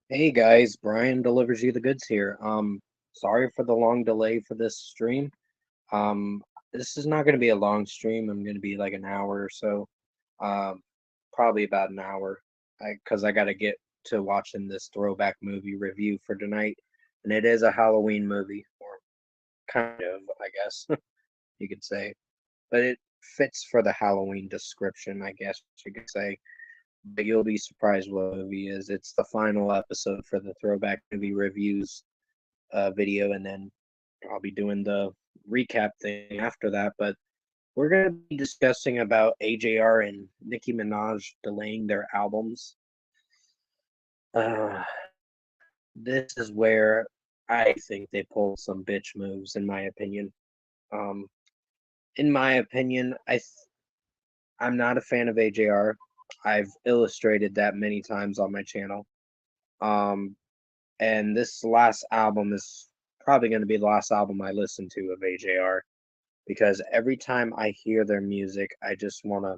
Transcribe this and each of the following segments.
Hey guys, Brian delivers you the goods here. Sorry for the long delay for this stream. Um, this is not going to be a long stream. I'm going to be like an hour or so. Um, Probably about an hour. Because I got to get to watching this throwback movie review for tonight, and it is a Halloween movie, or kind of, I guess you could say, but it fits for the Halloween description, I guess you could say. But you'll be surprised what the movie is. It's the final episode for the throwback movie reviews video, and then I'll be doing the recap thing after that. But we're going to be discussing about AJR and Nicki Minaj delaying their albums. Uh, this is where I think they pulled some bitch moves, in my opinion. Um, in my opinion, I'm not a fan of AJR. I've illustrated that many times on my channel. Um, and this last album is probably going to be the last album I listen to of AJR because every time I hear their music, I just want to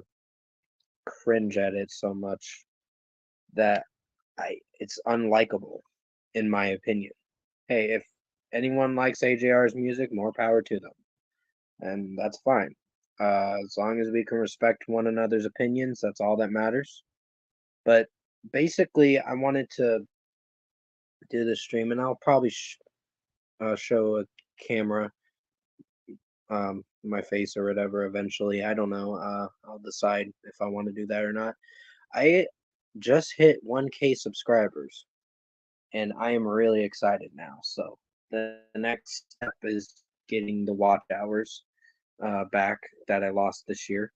cringe at it so much that it's unlikable, in my opinion. Hey, if anyone likes AJR's music, more power to them, and that's fine. As long as we can respect one another's opinions, that's all that matters. But basically, I wanted to do the stream, and I'll probably show a camera my face or whatever eventually. I don't know. I'll decide if I want to do that or not. I just hit 1K subscribers and I am really excited now. So the next step is getting the watch hours back that I lost this year.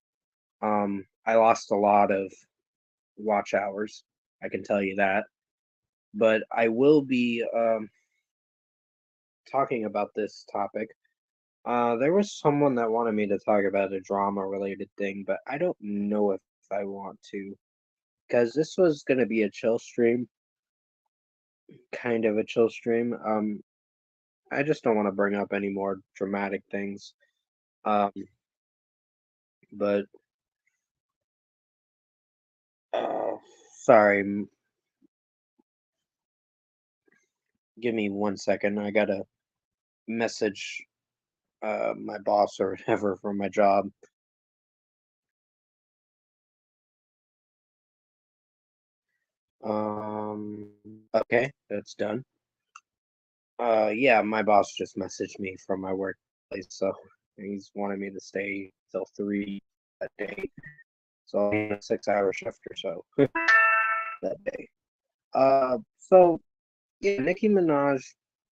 I lost a lot of watch hours, I can tell you that. But I will be talking about this topic. There was someone that wanted me to talk about a drama related thing, but I don't know if I want to. Because this was going to be a chill stream, kind of a chill stream. I just don't want to bring up any more dramatic things. Um, but, uh, sorry, give me 1 second. I gotta message, my boss or whatever from my job. Um, okay, that's done. Yeah, my boss just messaged me from my workplace, so he's wanting me to stay till 3 that day. So I'll be in a 6 hour shift or so that day. So yeah, Nicki Minaj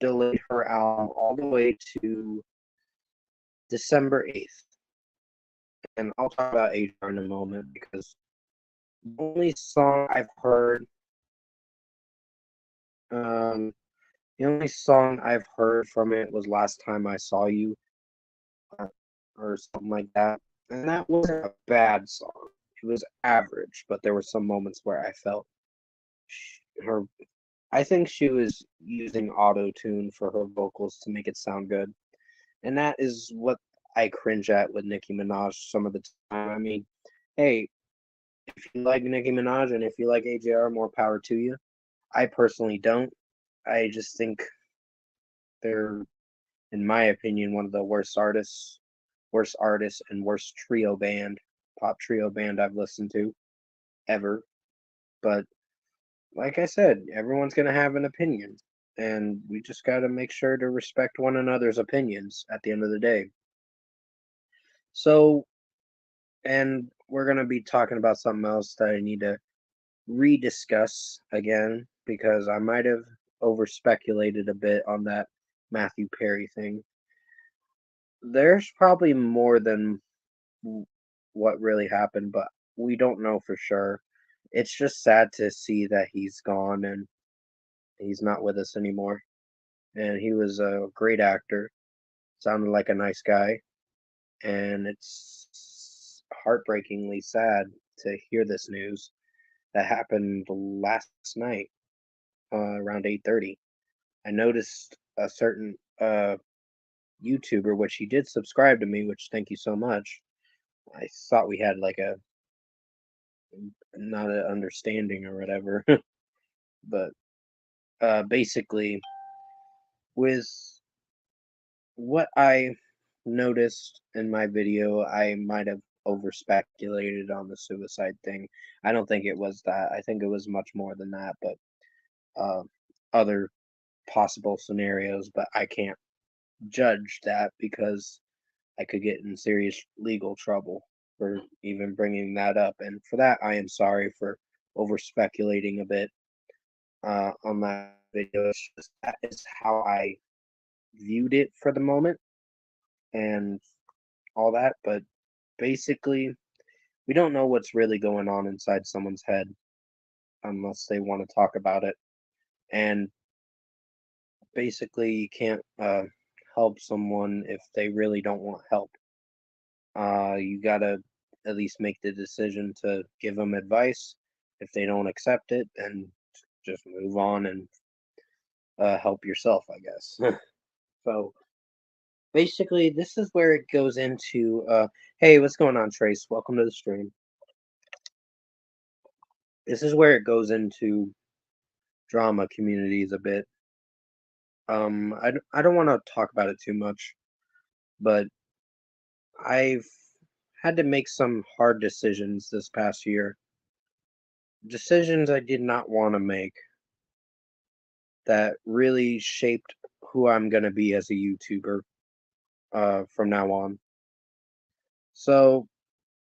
delayed her album all the way to December 8th. And I'll talk about AJR in a moment because the only song I've heard, um, the only song I've heard from it was Last Time I Saw You, uh, or something like that. And that wasn't a bad song. It was average, but there were some moments where I felt her. I think she was using auto tune for her vocals to make it sound good, and that is what I cringe at with Nicki Minaj some of the time. I mean, hey, if you like Nicki Minaj and if you like AJR, more power to you. I personally don't. I just think they're, in my opinion, one of the worst artists, and worst pop trio band I've listened to ever. But like I said, everyone's gonna have an opinion, and we just gotta make sure to respect one another's opinions at the end of the day. So, and we're gonna be talking about something else that I need to rediscuss again because I might have over speculated a bit on that Matthew Perry thing. There's probably more than what really happened, but we don't know for sure. It's just sad to see that he's gone and he's not with us anymore. And he was a great actor, sounded like a nice guy, and it's heartbreakingly sad to hear this news that happened last night around 8:30. I noticed a certain YouTuber, which he did subscribe to me, which thank you so much. I thought we had like a not an understanding or whatever, but basically, with what I noticed in my video, I might have over speculated on the suicide thing. I don't think it was that. I think it was much more than that, but uh, other possible scenarios, but I can't judge that because I could get in serious legal trouble for even bringing that up. And for that, I am sorry for over speculating a bit on that video. It's just that is how I viewed it for the moment and all that. But basically, we don't know what's really going on inside someone's head unless they want to talk about it. And basically, you can't help someone if they really don't want help. You gotta at least make the decision to give them advice. If they don't accept it, then just move on and help yourself, I guess. So basically, this is where it goes into. Hey, what's going on, Trace? Welcome to the stream. This is where it goes into drama communities a bit. I don't want to talk about it too much, but I've had to make some hard decisions this past year. Decisions I did not want to make that really shaped who I'm going to be as a YouTuber from now on. So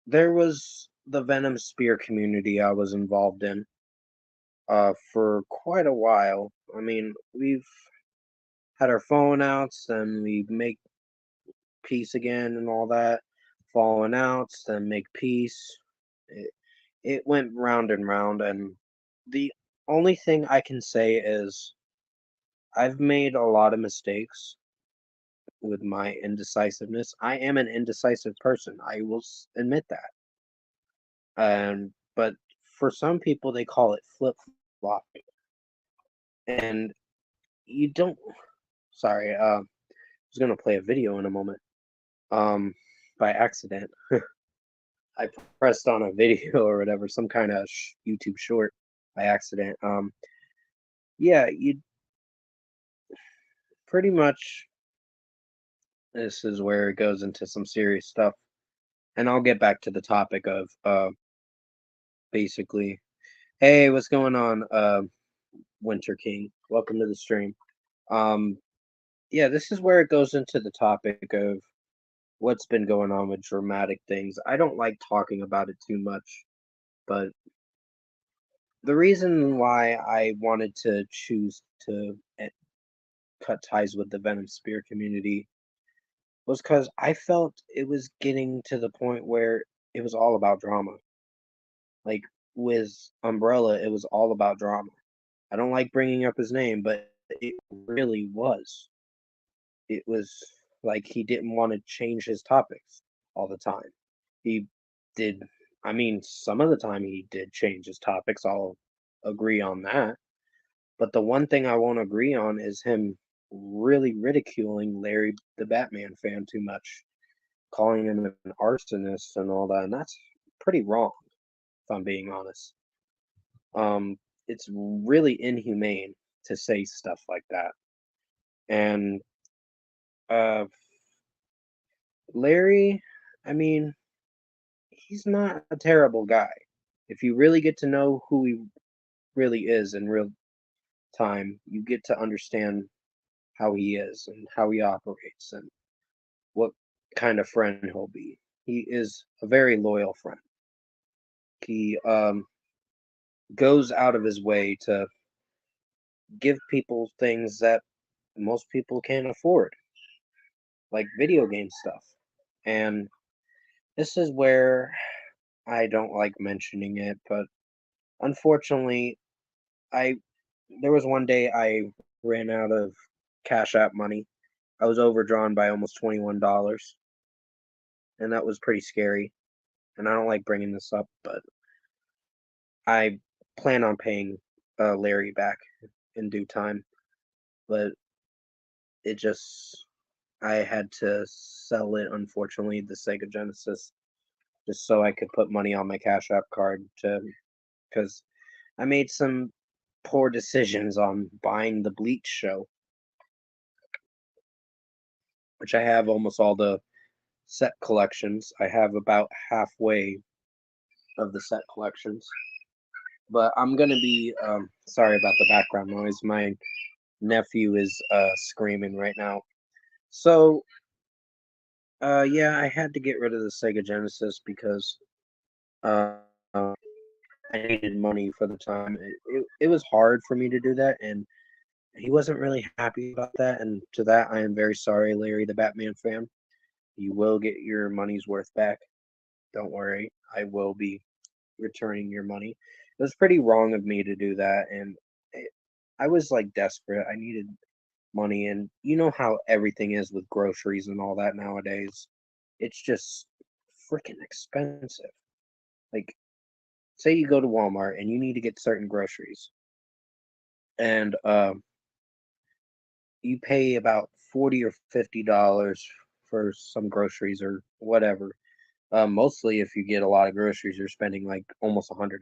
there was the Venom Spear community I was involved in for quite a while. I mean, we've had our falling outs, then we make peace again and all that. Falling outs, then make peace. It went round and round, and the only thing I can say is I've made a lot of mistakes with my indecisiveness. I am an indecisive person. I will admit that. But for some people, they call it flip flop, and you don't. Sorry, I was gonna play a video in a moment. Um, by accident, I pressed on a video or whatever, some kind of YouTube short by accident. Yeah, you pretty much. This is where it goes into some serious stuff, and I'll get back to the topic of basically. Hey, what's going on, Winter King? Welcome to the stream. Um, yeah, this is where it goes into the topic of what's been going on with dramatic things. I don't like talking about it too much, but the reason why I wanted to choose to cut ties with the Venom Spear community was because I felt it was getting to the point where it was all about drama. Like with Umbrella, it was all about drama. I don't like bringing up his name, but it really was. It was like he didn't want to change his topics all the time. He did, I mean, some of the time he did change his topics. I'll agree on that. But the one thing I won't agree on is him really ridiculing Larry the Batman fan too much, calling him an arsonist and all that. And that's pretty wrong, if I'm being honest. Um, it's really inhumane to say stuff like that. And uh, Larry, I mean, he's not a terrible guy. If you really get to know who he really is in real time, you get to understand how he is and how he operates and what kind of friend he'll be. He is a very loyal friend. He goes out of his way to give people things that most people can't afford, like video game stuff. And this is where I don't like mentioning it, but unfortunately, I there was one day I ran out of Cash App money. I was overdrawn by almost $21, and that was pretty scary. And I don't like bringing this up, but I plan on paying Larry back in due time. But it just I had to sell it, unfortunately, the Sega Genesis, just so I could put money on my Cash App card to because I made some. poor decisions on buying the Bleach show, which I have almost all the set collections. I have about halfway of the set collections. But I'm gonna be sorry about the background noise. My nephew is screaming right now. So yeah, I had to get rid of the Sega Genesis because uh, I needed money for the time. It was hard for me to do that, and he wasn't really happy about that. And to that, I am very sorry, Larry, the Batman fan. You will get your money's worth back. Don't worry, I will be returning your money. It was pretty wrong of me to do that, and it, I was like desperate. I needed money, and you know how everything is with groceries and all that nowadays. It's just freaking expensive. Like, say you go to Walmart and you need to get certain groceries, and you pay about $40 or $50 for some groceries or whatever. Mostly, if you get a lot of groceries, you're spending like almost $100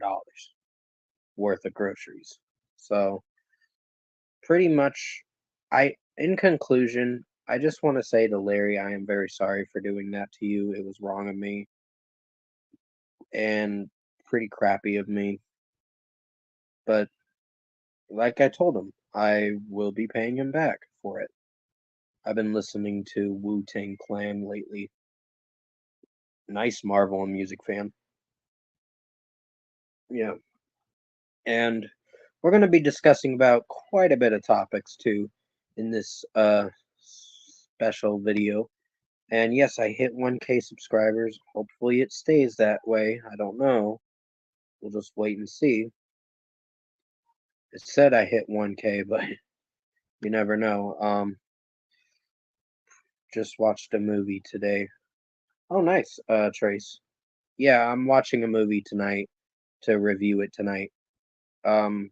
worth of groceries. So pretty much, in conclusion, I just want to say to Larry, I am very sorry for doing that to you. It was wrong of me and pretty crappy of me. But like I told him, I will be paying him back for it. I've been listening to Wu-Tang Clan lately. Nice Marvel and music fan. Yeah. And we're going to be discussing about quite a bit of topics too in this special video. And yes, I hit 1K subscribers. Hopefully it stays that way. I don't know. We'll just wait and see. It said I hit 1K, but you never know. Just watched a movie today. Oh, nice, Trace. Yeah, I'm watching a movie tonight to review it tonight. Um,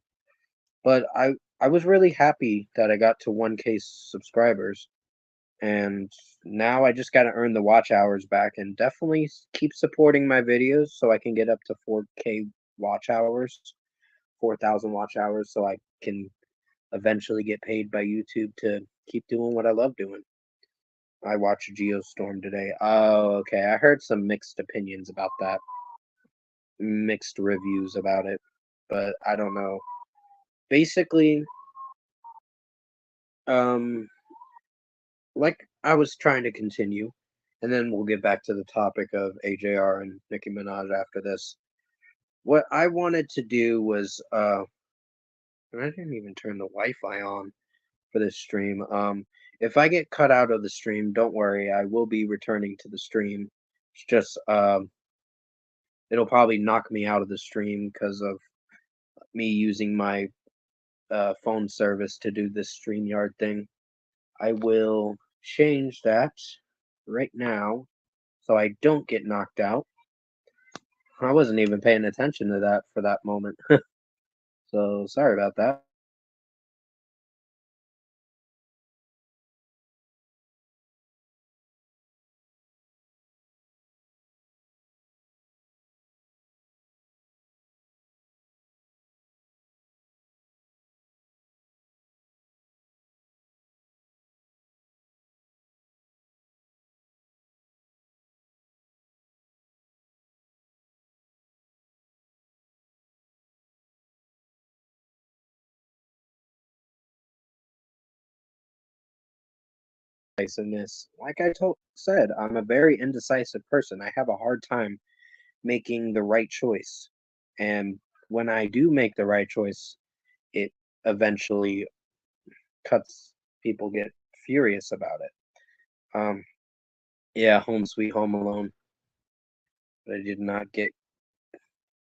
but I was really happy that I got to 1K subscribers, and now I just got to earn the watch hours back and definitely keep supporting my videos so I can get up to 4K watch hours, 4,000 watch hours, so I can eventually get paid by YouTube to keep doing what I love doing. I watched Geostorm today. Oh, okay. I heard some mixed opinions about that, mixed reviews about it, but I don't know. Basically, um, like I was trying to continue, and then we'll get back to the topic of AJR and Nicki Minaj after this. What I wanted to do was, and I didn't even turn the Wi-Fi on for this stream. If I get cut out of the stream, don't worry, I will be returning to the stream. It's just, it'll probably knock me out of the stream because of me using my phone service to do this StreamYard thing. I will change that right now so I don't get knocked out. I wasn't even paying attention to that for that moment. So sorry about that. Indecisiveness. Like I said, I'm a very indecisive person. I have a hard time making the right choice. And when I do make the right choice, it eventually cuts people get furious about it. Um, yeah, Home Sweet Home Alone. But I did not get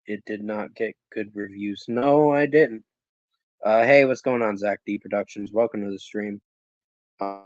it did not get good reviews. No, I didn't. Hey, what's going on, Zach D Productions? Welcome to the stream. Uh,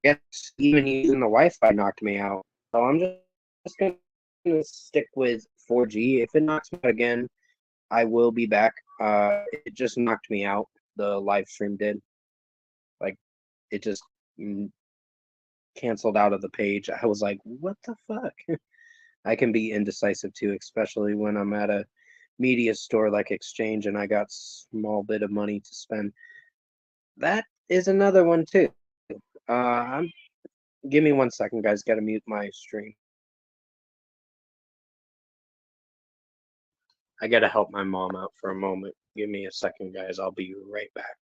guess even using the Wi-Fi knocked me out. So I'm just gonna stick with 4G. If it knocks me out again, I will be back. It just knocked me out. The live stream did. Like it just canceled out of the page. I was like, what the fuck? I can be indecisive too, especially when I'm at a media store like Exchange and I got small bit of money to spend. That is another one too. I'm give me 1 second, guys. Gotta mute my stream. I gotta help my mom out for a moment. Give me a second, guys. I'll be right back.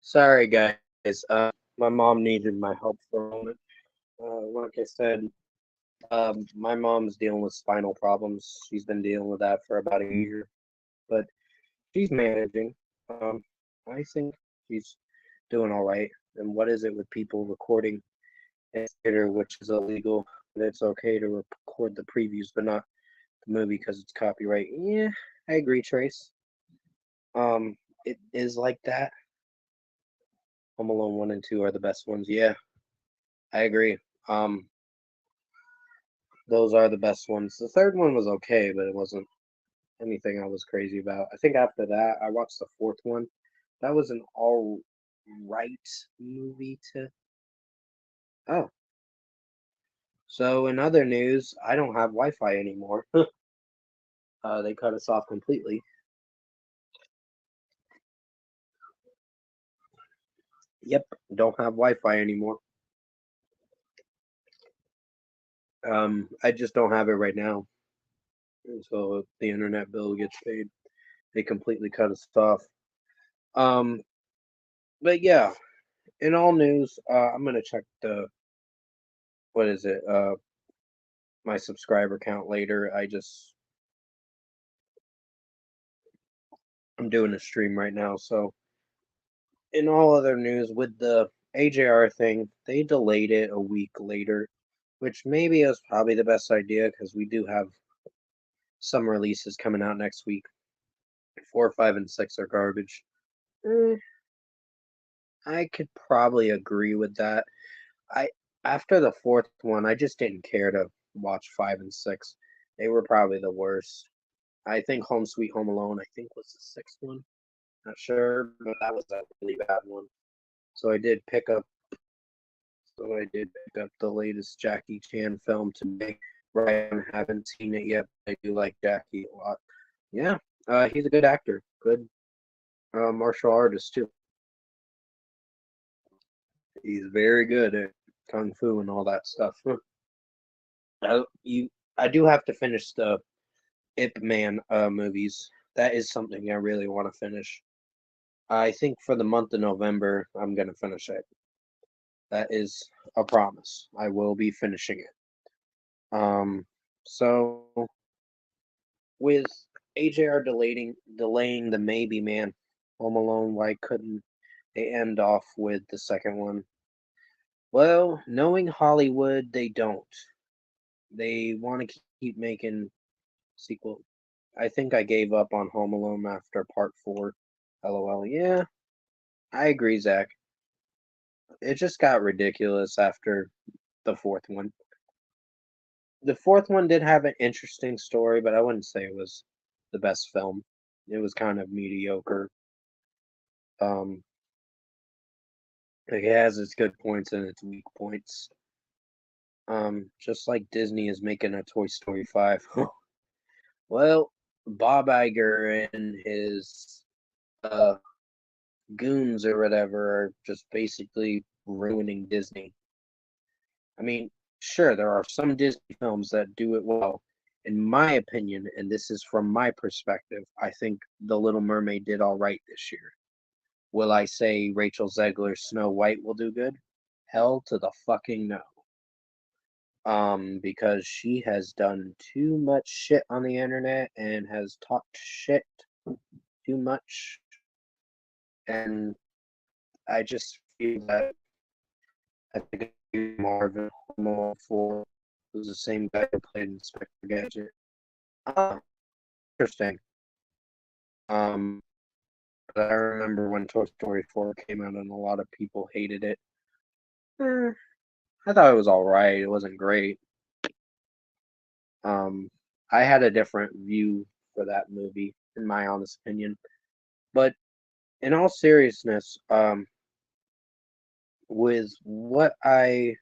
Sorry, guys. My mom needed my help for a moment. Like I said, my mom's dealing with spinal problems. She's been dealing with that for about a year, but she's managing. Um, I think she's doing all right. And what is it with people recording in theater, which is illegal, but it's okay to record the previews, but not the movie because it's copyright? Yeah, I agree, Trace. It is like that. Home Alone 1 and 2 are the best ones. Yeah, I agree. Um, those are the best ones. The third one was okay, but it wasn't anything I was crazy about. I think after that, I watched the fourth one. That was an all right movie to. Oh, so in other news, I don't have Wi-Fi anymore. They cut us off completely. Yep, don't have Wi-Fi anymore. I just don't have it right now. So the internet bill gets paid. They completely cut us off. Um, but yeah, in all news, I'm gonna check the what is it? My subscriber count later. I'm doing a stream right now. So in all other news, with the AJR thing, they delayed it a week later, which maybe is probably the best idea because we do have some releases coming out next week. 4, 5, and 6 are garbage. Eh, I could probably agree with that. I After the fourth one, I just didn't care to watch 5 and 6. They were probably the worst. I think Home Sweet Home Alone, I think was the sixth one. Not sure, but that was a really bad one. So I did pick up. So I did pick up the latest Jackie Chan film today. Ryan haven't seen it yet. But I do like Jackie a lot. Yeah, he's a good actor. Good martial artist too. He's very good at kung fu and all that stuff. You, I do have to finish the Ip Man movies. That is something I really want to finish. I think for the month of November, I'm gonna finish it. That is a promise. I will be finishing it. So with AJR delaying the Maybe Man, Home Alone, why couldn't they end off with the second one? Well, knowing Hollywood, they don't. They want to keep making sequel. I think I gave up on Home Alone after part four. LOL. Yeah, I agree, Zach. It just got ridiculous after the fourth one. The fourth one did have an interesting story, but I wouldn't say it was the best film. It was kind of mediocre. Um, like it has its good points and its weak points. Just like Disney is making a Toy Story 5. Well, Bob Iger and his uh, goons or whatever are just basically ruining Disney. I mean, sure, there are some Disney films that do it well. In my opinion, and this is from my perspective, I think The Little Mermaid did all right this year. Will I say Rachel Zegler's Snow White will do good? Hell to the fucking no. Because she has done too much shit on the internet and has talked shit too much, and I just feel that I think Marvin Hamill for who's the same guy who played Inspector Gadget. Ah, interesting. Um, but I remember when Toy Story 4 came out and a lot of people hated it. Eh, I thought it was all right. It wasn't great. Um, I had a different view for that movie, in my honest opinion. But in all seriousness, with what I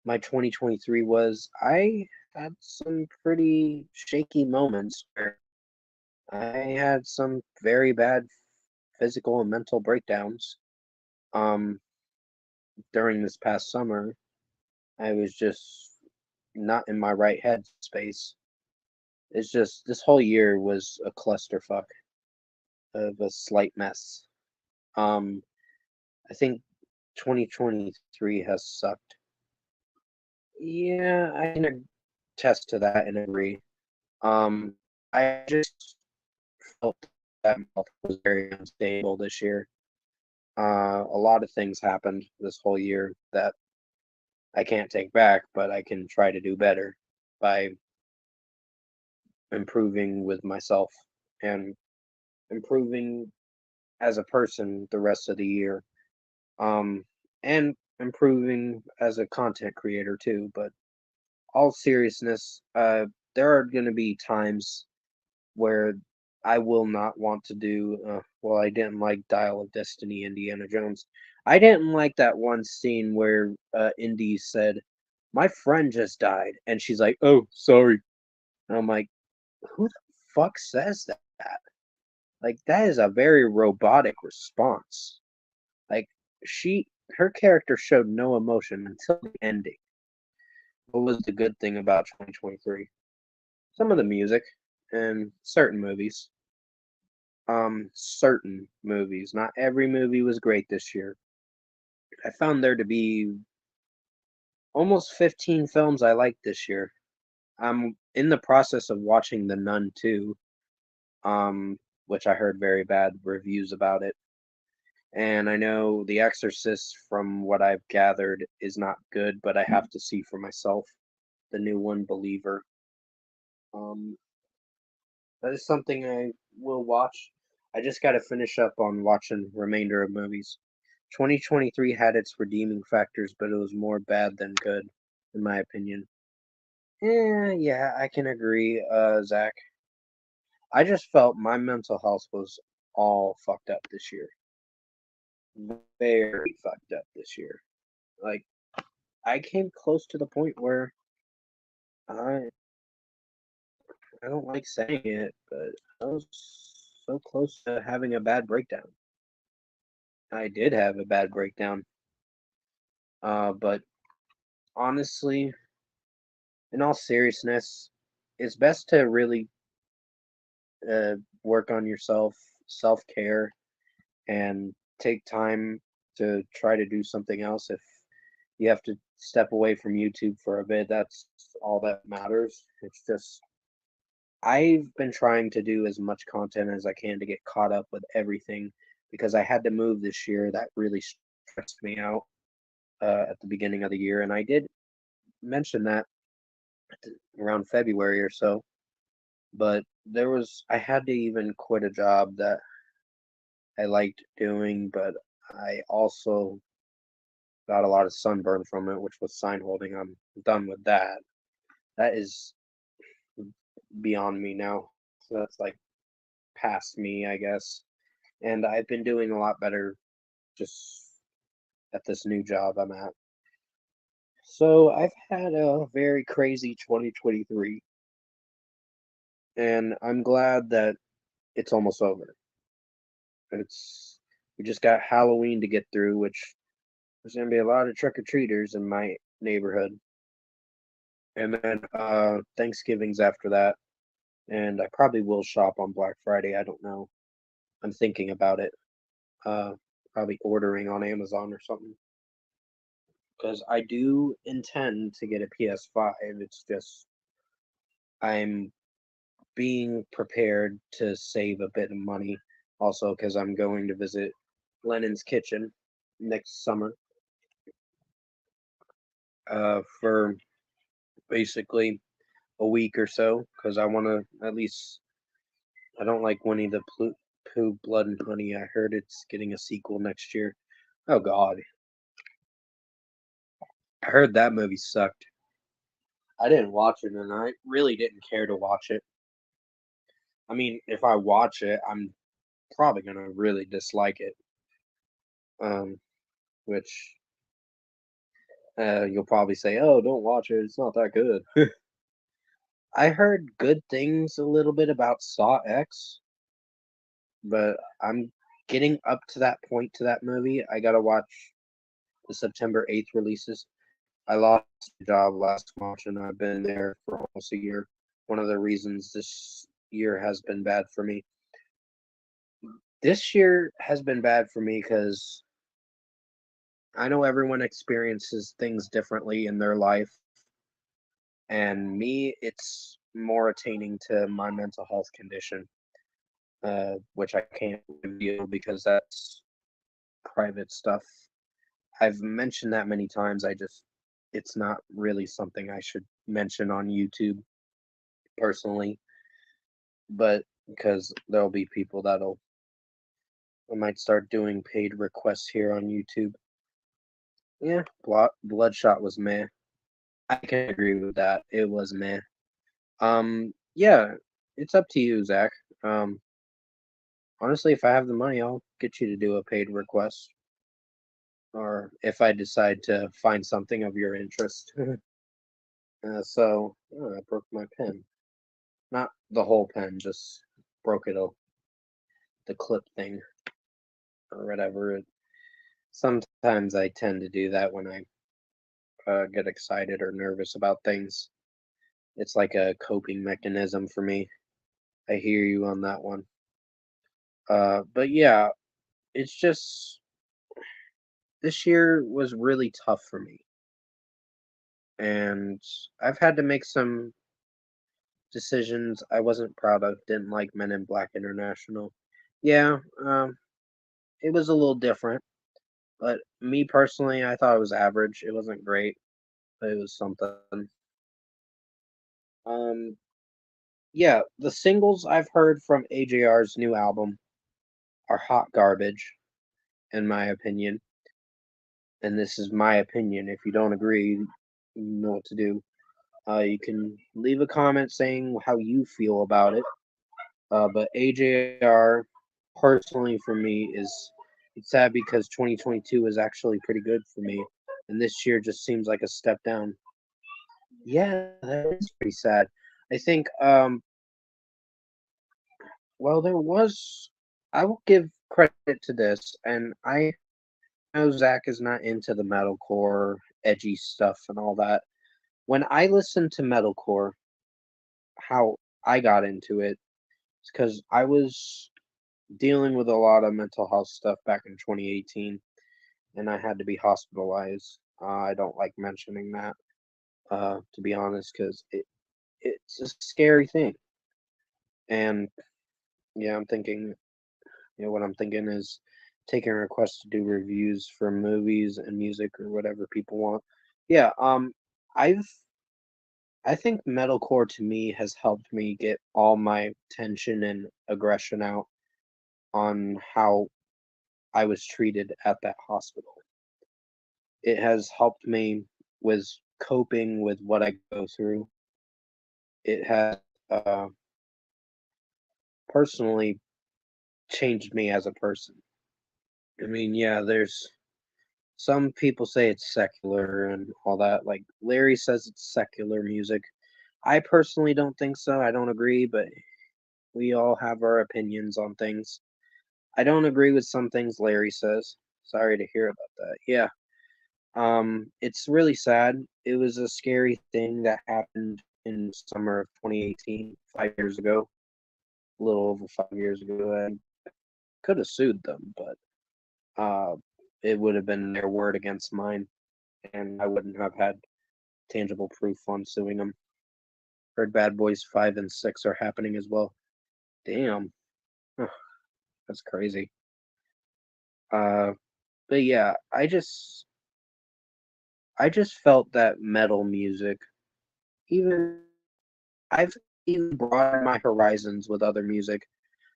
my 2023 was, I had some pretty shaky moments where I had some very bad physical and mental breakdowns. Um, during this past summer, I was just not in my right headspace. It's just this whole year was a clusterfuck of a slight mess. Um, I think 2023 has sucked. Yeah, I can attest to that and agree. I just felt that health was very unstable this year. A lot of things happened this whole year that I can't take back, but I can try to do better by improving with myself and improving as a person the rest of the year. Um, and improving as a content creator too. But all seriousness, there are going to be times where I will not want to do. Well, I didn't like Dial of Destiny, Indiana Jones. I didn't like that one scene where Indy said, "My friend just died," and she's like, "Oh, sorry." And I'm like, "Who the fuck says that?" Like, that is a very robotic response. Like, she, her character showed no emotion until the ending. What was the good thing about 2023? Some of the music and certain movies. Certain movies. Not every movie was great this year. I found there to be almost 15 films I liked this year. I'm in the process of watching The Nun 2, which I heard very bad reviews about it. And I know The Exorcist, from what I've gathered, is not good, but I have to see for myself. The new one, Believer. Um, that is something I will watch. I just got to finish up on watching remainder of movies. 2023 had its redeeming factors, but it was more bad than good, in my opinion. Yeah, I can agree, Zach. I just felt my mental health was all fucked up this year. Very fucked up this year. Like, I came close to the point where I I don't like saying it, but I was so close to having a bad breakdown. I did have a bad breakdown. But honestly, in all seriousness, it's best to really work on yourself, self care, and take time to try to do something else. If you have to step away from YouTube for a bit, that's all that matters. It's just, I've been trying to do as much content as I can to get caught up with everything because I had to move this year. That really stressed me out. at the beginning of the year, and I did mention that around February or so. But I had to even quit a job that I liked doing, but I also got a lot of sunburn from it, which was sign holding. I'm done with that. That is beyond me now. So that's like past me, I guess. And I've been doing a lot better just at this new job I'm at. So I've had a very crazy 2023, and I'm glad that it's almost over. It's we just got Halloween to get through, which there's gonna be a lot of trick or treaters in my neighborhood, and then Thanksgiving's after that, and I probably will shop on Black Friday. I don't know. I'm thinking about it. Uh, Probably ordering on Amazon or something because I do intend to get a PS5. It's just I'm being prepared to save a bit of money, also because I'm going to visit Lennon's Kitchen next summer for basically a week or so because I want to at least. I don't like Winnie the Pooh, Blood and Honey. I heard it's getting a sequel next year. Oh God, I heard that movie sucked. I didn't watch it, and I really didn't care to watch it. I mean, if I watch it, I'm probably gonna really dislike it. Um, which you'll probably say, "Oh, don't watch it. It's not that good." I heard good things a little bit about Saw X, but I'm getting up to that point to that movie. I gotta watch the September 8th releases. I lost a job last March, and I've been there for almost a year. One of the reasons this year has been bad for me. This year has been bad for me because I know everyone experiences things differently in their life, and me, it's more attaining to my mental health condition, which I can't reveal because that's private stuff. I've mentioned that many times. It's not really something I should mention on YouTube personally, but because there'll be people I might start doing paid requests here on YouTube. Yeah, Bloodshot was meh. I can agree with that. It was meh. Yeah, it's up to you, Zach. Um, Honestly, if I have the money, I'll get you to do a paid request, or if I decide to find something of your interest. I broke my pen. Not the whole pen, just broke the clip thing or whatever. Sometimes I tend to do that when I get excited or nervous about things. It's like a coping mechanism for me. I hear you on that one. But yeah, it's just this year was really tough for me, and I've had to make some decisions I wasn't proud of. Didn't like Men in Black International. Yeah, it was a little different, but me personally, I thought it was average. It wasn't great, but it was something. Um, yeah, the singles I've heard from AJR's new album are hot garbage, in my opinion. And this is my opinion. If you don't agree, you know what to do. You can leave a comment saying how you feel about it. But AJR, personally for me, it's sad because 2022 is actually pretty good for me, and this year just seems like a step down. Yeah, that is pretty sad. I think, well, there was. I will give credit to this, and I know Zach is not into the metalcore, edgy stuff, and all that. When I listened to metalcore, how I got into it is because I was dealing with a lot of mental health stuff back in 2018, and I had to be hospitalized. I don't like mentioning that, to be honest, because it's a scary thing. And yeah, I'm thinking, what I'm thinking is taking requests to do reviews for movies and music or whatever people want. Yeah, I've I think metalcore to me has helped me get all my tension and aggression out on how I was treated at that hospital. It has helped me with coping with what I go through. It has personally changed me as a person. I mean, yeah, there's some people say it's secular and all that. Like Larry says it's secular music. I personally don't think so. I don't agree, but we all have our opinions on things. I don't agree with some things Larry says. Sorry to hear about that. Yeah. It's really sad. It was a scary thing that happened in summer of 2018, 5 years ago, a little over 5 years ago. I could have sued them, but uh, it would have been their word against mine, and I wouldn't have had tangible proof on suing them. Heard Bad Boys 5 and 6 are happening as well. Damn, huh, that's crazy. Uh, but yeah, I just felt that metal music, even I've even broadened my horizons with other music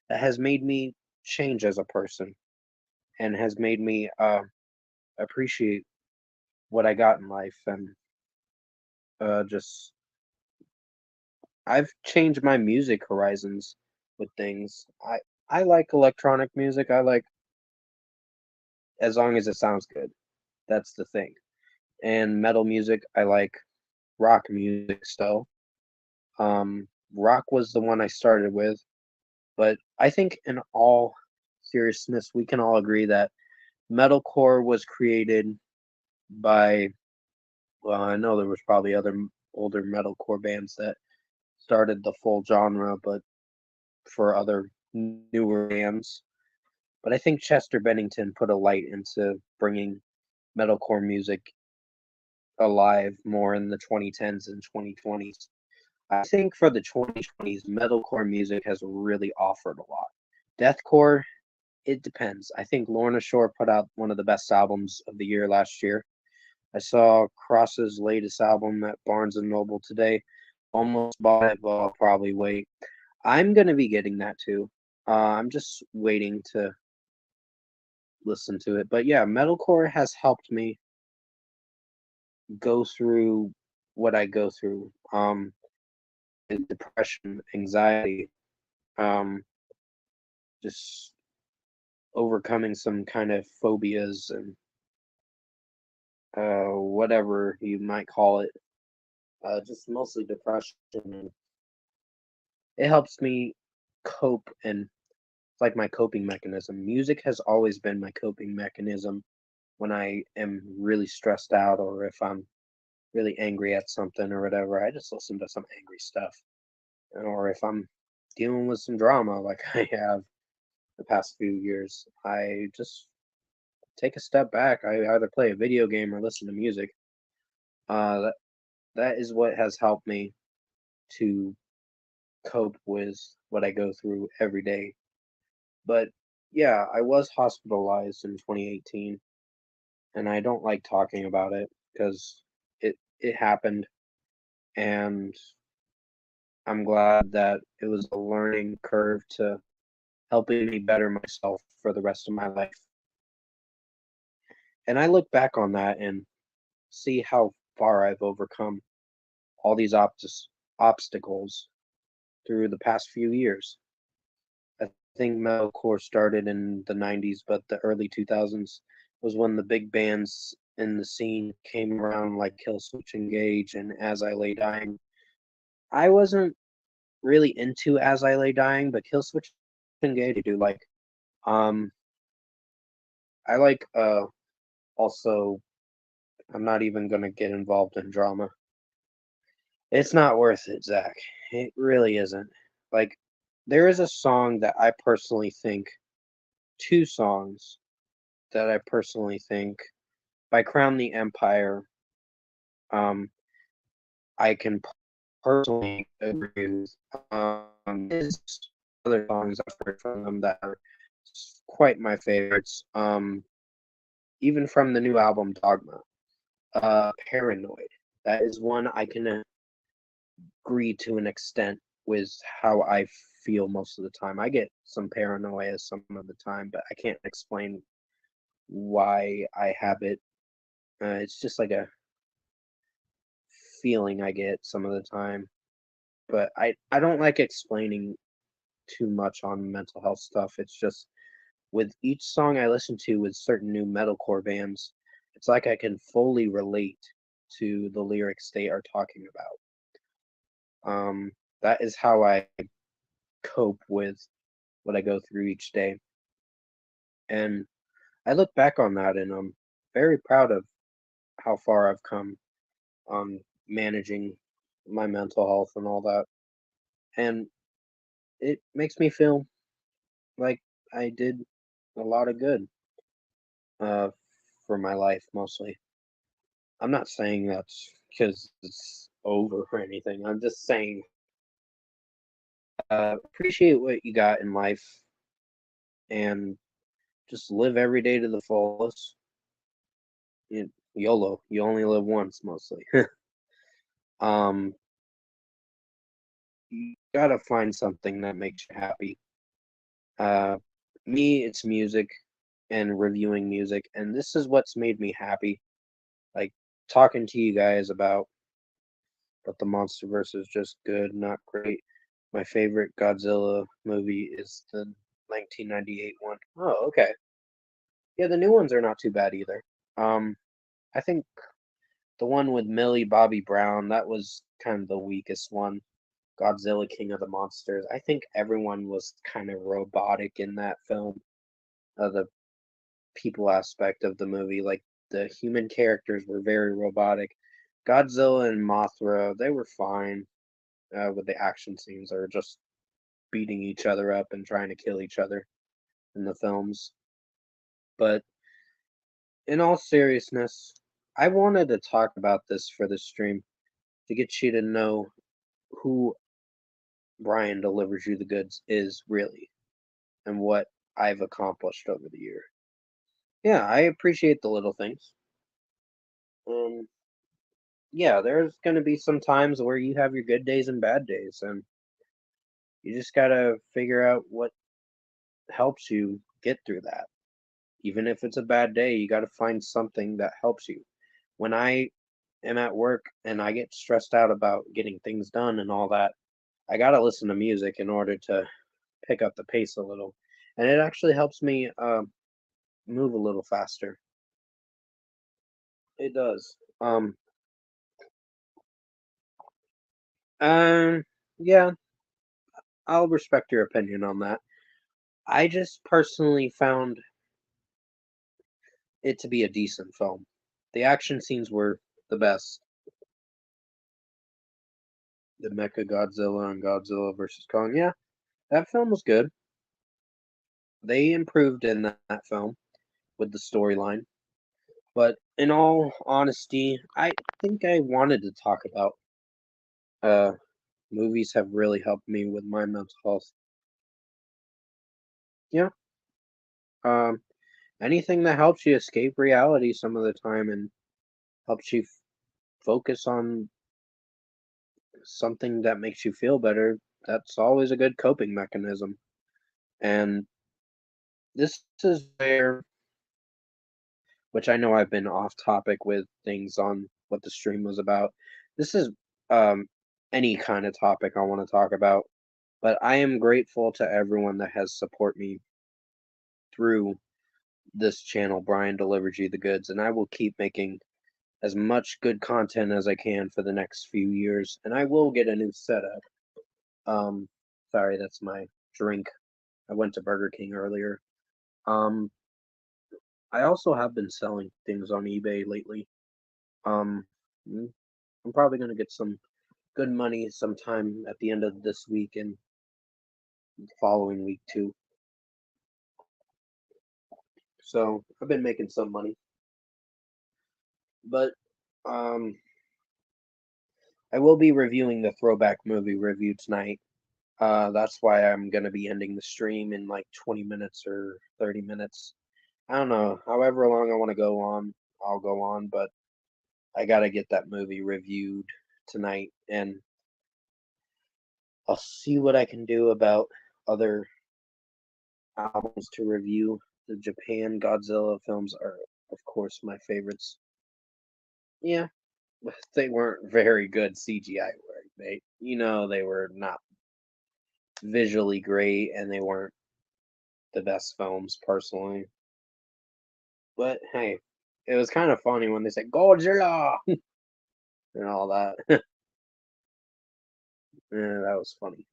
that has made me change as a person and has made me appreciate what I got in life and just I've changed my music horizons with things. I like electronic music. I like as long as it sounds good. That's the thing. And metal music, I like rock music still. Rock was the one I started with, but I think in all seriousness, we can all agree that metalcore was created by, well, I know there was probably other older metalcore bands that started the full genre, but for other newer bands. But I think Chester Bennington put a light into bringing metalcore music alive more in the 2010s and 2020s. I think for the 2020s, metalcore music has really offered a lot. Deathcore, it depends. I think Lorna Shore put out one of the best albums of the year last year. I saw Cross's latest album at Barnes and Noble today. Almost bought it, but I'll probably wait. I'm gonna be getting that too. I'm just waiting to listen to it. But yeah, metalcore has helped me go through what I go through. Depression, anxiety, um, just overcoming some kind of phobias and whatever you might call it. Just mostly depression. And it helps me cope and it's like my coping mechanism. Music has always been my coping mechanism when I am really stressed out or if I'm really angry at something or whatever. I just listen to some angry stuff. Or if I'm dealing with some drama like I have the past few years, I just take a step back. I either play a video game or listen to music. That that is what has helped me to cope with what I go through every day. But yeah, I was hospitalized in 2018, and I don't like talking about it because it happened, and I'm glad that it was a learning curve to helping me better myself for the rest of my life. And I look back on that and see how far I've overcome all these obstacles through the past few years. I think metalcore started in the 90s, but the early 2000s was when the big bands in the scene came around, like Killswitch Engage and As I Lay Dying. I wasn't really into As I Lay Dying, but Killswitch Engage I do like. Um, I like also. I'm not even gonna get involved in drama. It's not worth it, Zach. It really isn't. Like, there is a song that I personally think, two songs that I personally think by Crown the Empire, um, I can personally agree with. There's other songs I've heard from them that are quite my favorites. Even from the new album Dogma. Paranoid. That is one I can agree to an extent with how I feel most of the time. I get some paranoia some of the time, but I can't explain why I have it. It's just like a feeling I get some of the time. But I don't like explaining too much on mental health stuff. It's just with each song I listen to with certain new metalcore bands, it's like I can fully relate to the lyrics they are talking about. That is how I cope with what I go through each day. And I look back on that and I'm very proud of how far I've come on managing my mental health and all that. And it makes me feel like I did a lot of good uh, for my life mostly. I'm not saying that's because it's over or anything. I'm just saying appreciate what you got in life and just live every day to the fullest. YOLO, you only live once mostly. um, you gotta find something that makes you happy. Uh, me, it's music and reviewing music, and this is what's made me happy. Like talking to you guys about but the MonsterVerse is just good, not great. My favorite Godzilla movie is the 1998 one. Oh, okay. Yeah, the new ones are not too bad either. I think the one with Millie Bobby Brown, that was kind of the weakest one. Godzilla King of the Monsters. I think everyone was kind of robotic in that film. The people aspect of the movie, like the human characters were very robotic. Godzilla and Mothra, they were fine with the action scenes. They were just beating each other up and trying to kill each other in the films. But in all seriousness, I wanted to talk about this for the stream to get you to know who Brian Delivers You the Goods is really and what I've accomplished over the year. Yeah, I appreciate the little things. Um, yeah, there's going to be some times where you have your good days and bad days, and you just got to figure out what helps you get through that. Even if it's a bad day, you got to find something that helps you. When I am at work and I get stressed out about getting things done and all that, I got to listen to music in order to pick up the pace a little. And it actually helps me move a little faster. It does. Um, yeah, I'll respect your opinion on that. I just personally found it to be a decent film. The action scenes were the best. The Mecha Godzilla and Godzilla versus Kong. Yeah, that film was good. They improved in that film with the storyline. But in all honesty, I think I wanted to talk about uh movies have really helped me with my mental health. Yeah. Um anything that helps you escape reality some of the time and helps you focus on something that makes you feel better, that's always a good coping mechanism. And this is where, which I know I've been off topic with things on what the stream was about. This is um, any kind of topic I want to talk about, but I am grateful to everyone that has support me through this channel. Brian delivers you the goods, and I will keep making as much good content as I can for the next few years, and I will get a new setup. Um, sorry, that's my drink. I went to Burger King earlier. Um, I also have been selling things on eBay lately. Um, mm, I'm probably gonna get some good money sometime at the end of this week and the following week too. So I've been making some money, but um, I will be reviewing the throwback movie review tonight. That's why I'm gonna be ending the stream in like 20 minutes or 30 minutes. I don't know. However long I want to go on, I'll go on, but I gotta get that movie reviewed tonight, and I'll see what I can do about other albums to review. The Japan Godzilla films are, of course, my favorites. Yeah, they weren't very good CGI work. They were not visually great, and they weren't the best films personally. But hey, it was kind of funny when they said Godzilla and all that. Yeah, that was funny.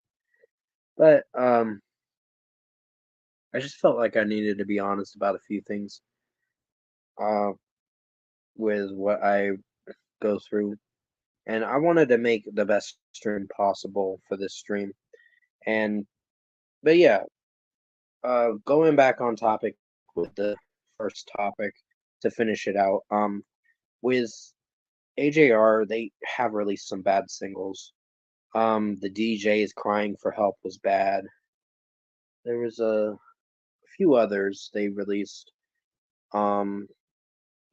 But I just felt like I needed to be honest about a few things uh with what I go through, and I wanted to make the best stream possible for this stream. And but yeah, going back on topic with the first topic to finish it out. With AJR, they have released some bad singles. The DJ's Crying for Help was bad. There was a few others they released. Um,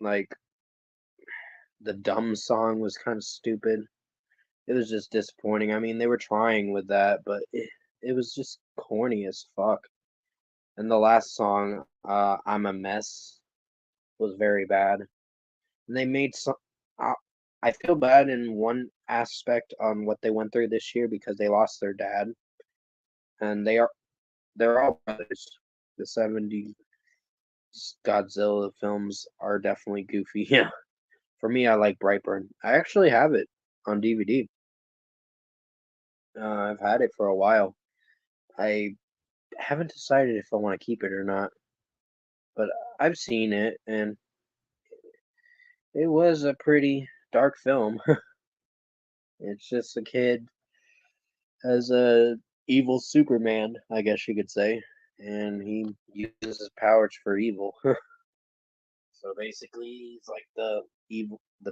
like the Dumb song was kind of stupid. It was just disappointing. I mean, they were trying with that, but it was just corny as fuck. And the last song, I'm a Mess, was very bad. And they made some. I I feel bad in one aspect on what they went through this year because they lost their dad, and they're all brothers. The '70s Godzilla films are definitely goofy. Yeah, for me, I like Brightburn. I actually have it on DVD. I've had it for a while. I haven't decided if I want to keep it or not, but I've seen it, and it was a pretty dark film. It's just a kid as a evil Superman, I guess you could say, and he uses his powers for evil. So basically, he's like the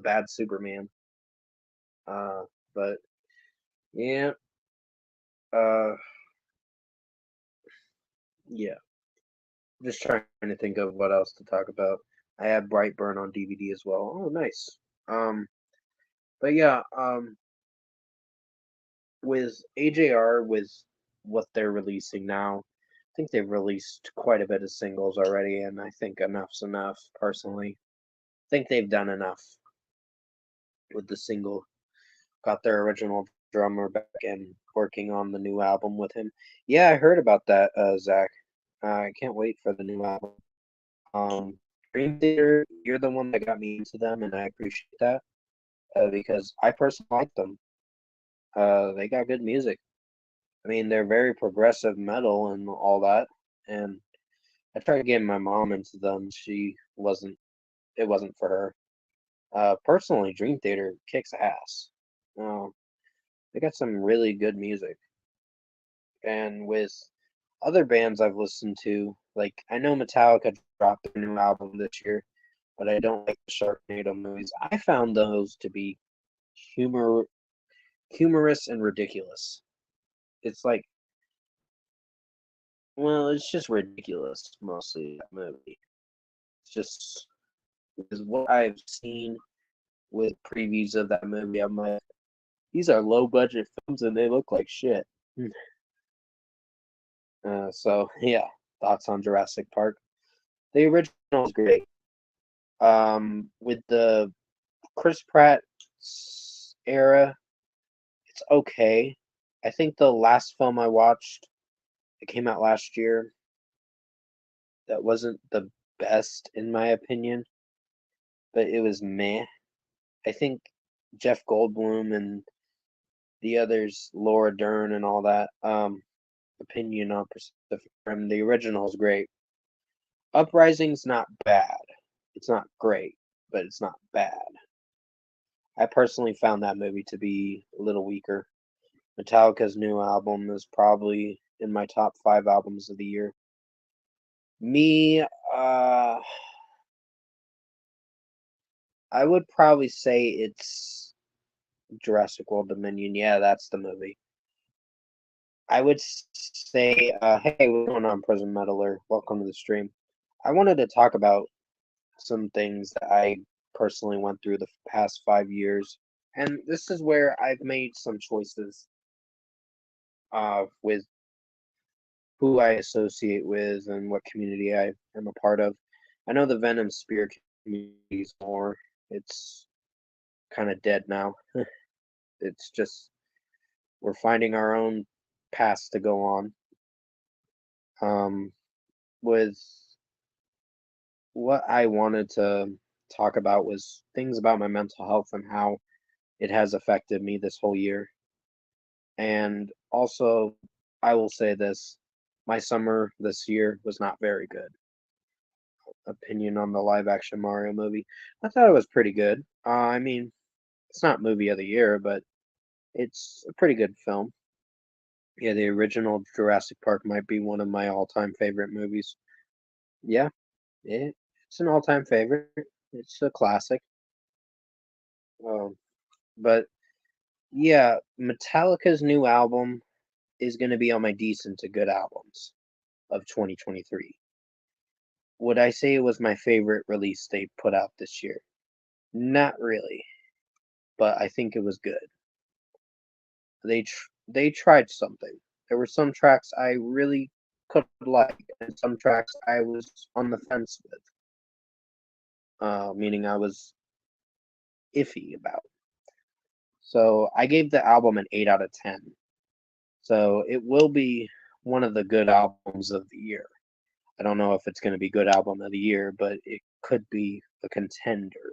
bad Superman. Uh, but yeah, uh, yeah. Just trying to think of what else to talk about. I have Brightburn on DVD as well. Oh, nice. Um, but yeah, with AJR, with what they're releasing now, I think they've released quite a bit of singles already, and I think enough's enough. Personally, I think they've done enough with the single. Got their original drummer back and working on the new album with him. Yeah, I heard about that, Zach. I can't wait for the new album. Um, Dream Theater, you're the one that got me into them, and I appreciate that because I personally like them. They got good music. I mean, they're very progressive metal and all that. And I tried getting my mom into them. She wasn't. It wasn't for her. Personally, Dream Theater kicks ass. Uh, they got some really good music. And with other bands I've listened to, like I know Metallica dropped their new album this year, but I don't like the Sharknado movies. I found those to be humor humorous and ridiculous. It's like, well, it's just ridiculous mostly that movie. It's just is what I've seen with previews of that movie. I'm like, these are low budget films and they look like shit. So yeah, thoughts on Jurassic Park. The original is great. With the Chris Pratt era, it's okay. I think the last film I watched, it came out last year, that wasn't the best in my opinion, but it was meh. I think Jeff Goldblum and the others, Laura Dern and all that, opinion on Pacific Rim, the original is great. Uprising's not bad. It's not great, but it's not bad. I personally found that movie to be a little weaker. Metallica's new album is probably in my top 5 albums of the year. Me, I would probably say it's Jurassic World Dominion. Yeah, that's the movie. I would say, hey, what's going on, Prison Meddler? Welcome to the stream. I wanted to talk about some things that I personally went through the past 5 years, and this is where I've made some choices with who I associate with and what community I am a part of. I know the Venom Spear community is more. It's kind of dead now. It's just we're finding our own paths to go on. With what I wanted to talk about was things about my mental health and how it has affected me this whole year. And also, I will say this, my summer this year was not very good. Opinion on the live action Mario movie. I thought it was pretty good. I mean, it's not movie of the year, but it's a pretty good film. Yeah, the original Jurassic Park might be one of my all-time favorite movies. Yeah, it's an all-time favorite. It's a classic. Um, but yeah, Metallica's new album is going to be on my decent to good albums of 2023. Would I say it was my favorite release they put out this year? Not really, but I think it was good. They tried something. There were some tracks I really could like, and some tracks I was on the fence with. Meaning I was iffy about. So I gave the album an 8 out of 10. So it will be one of the good albums of the year. I don't know if it's going to be good album of the year, but it could be a contender.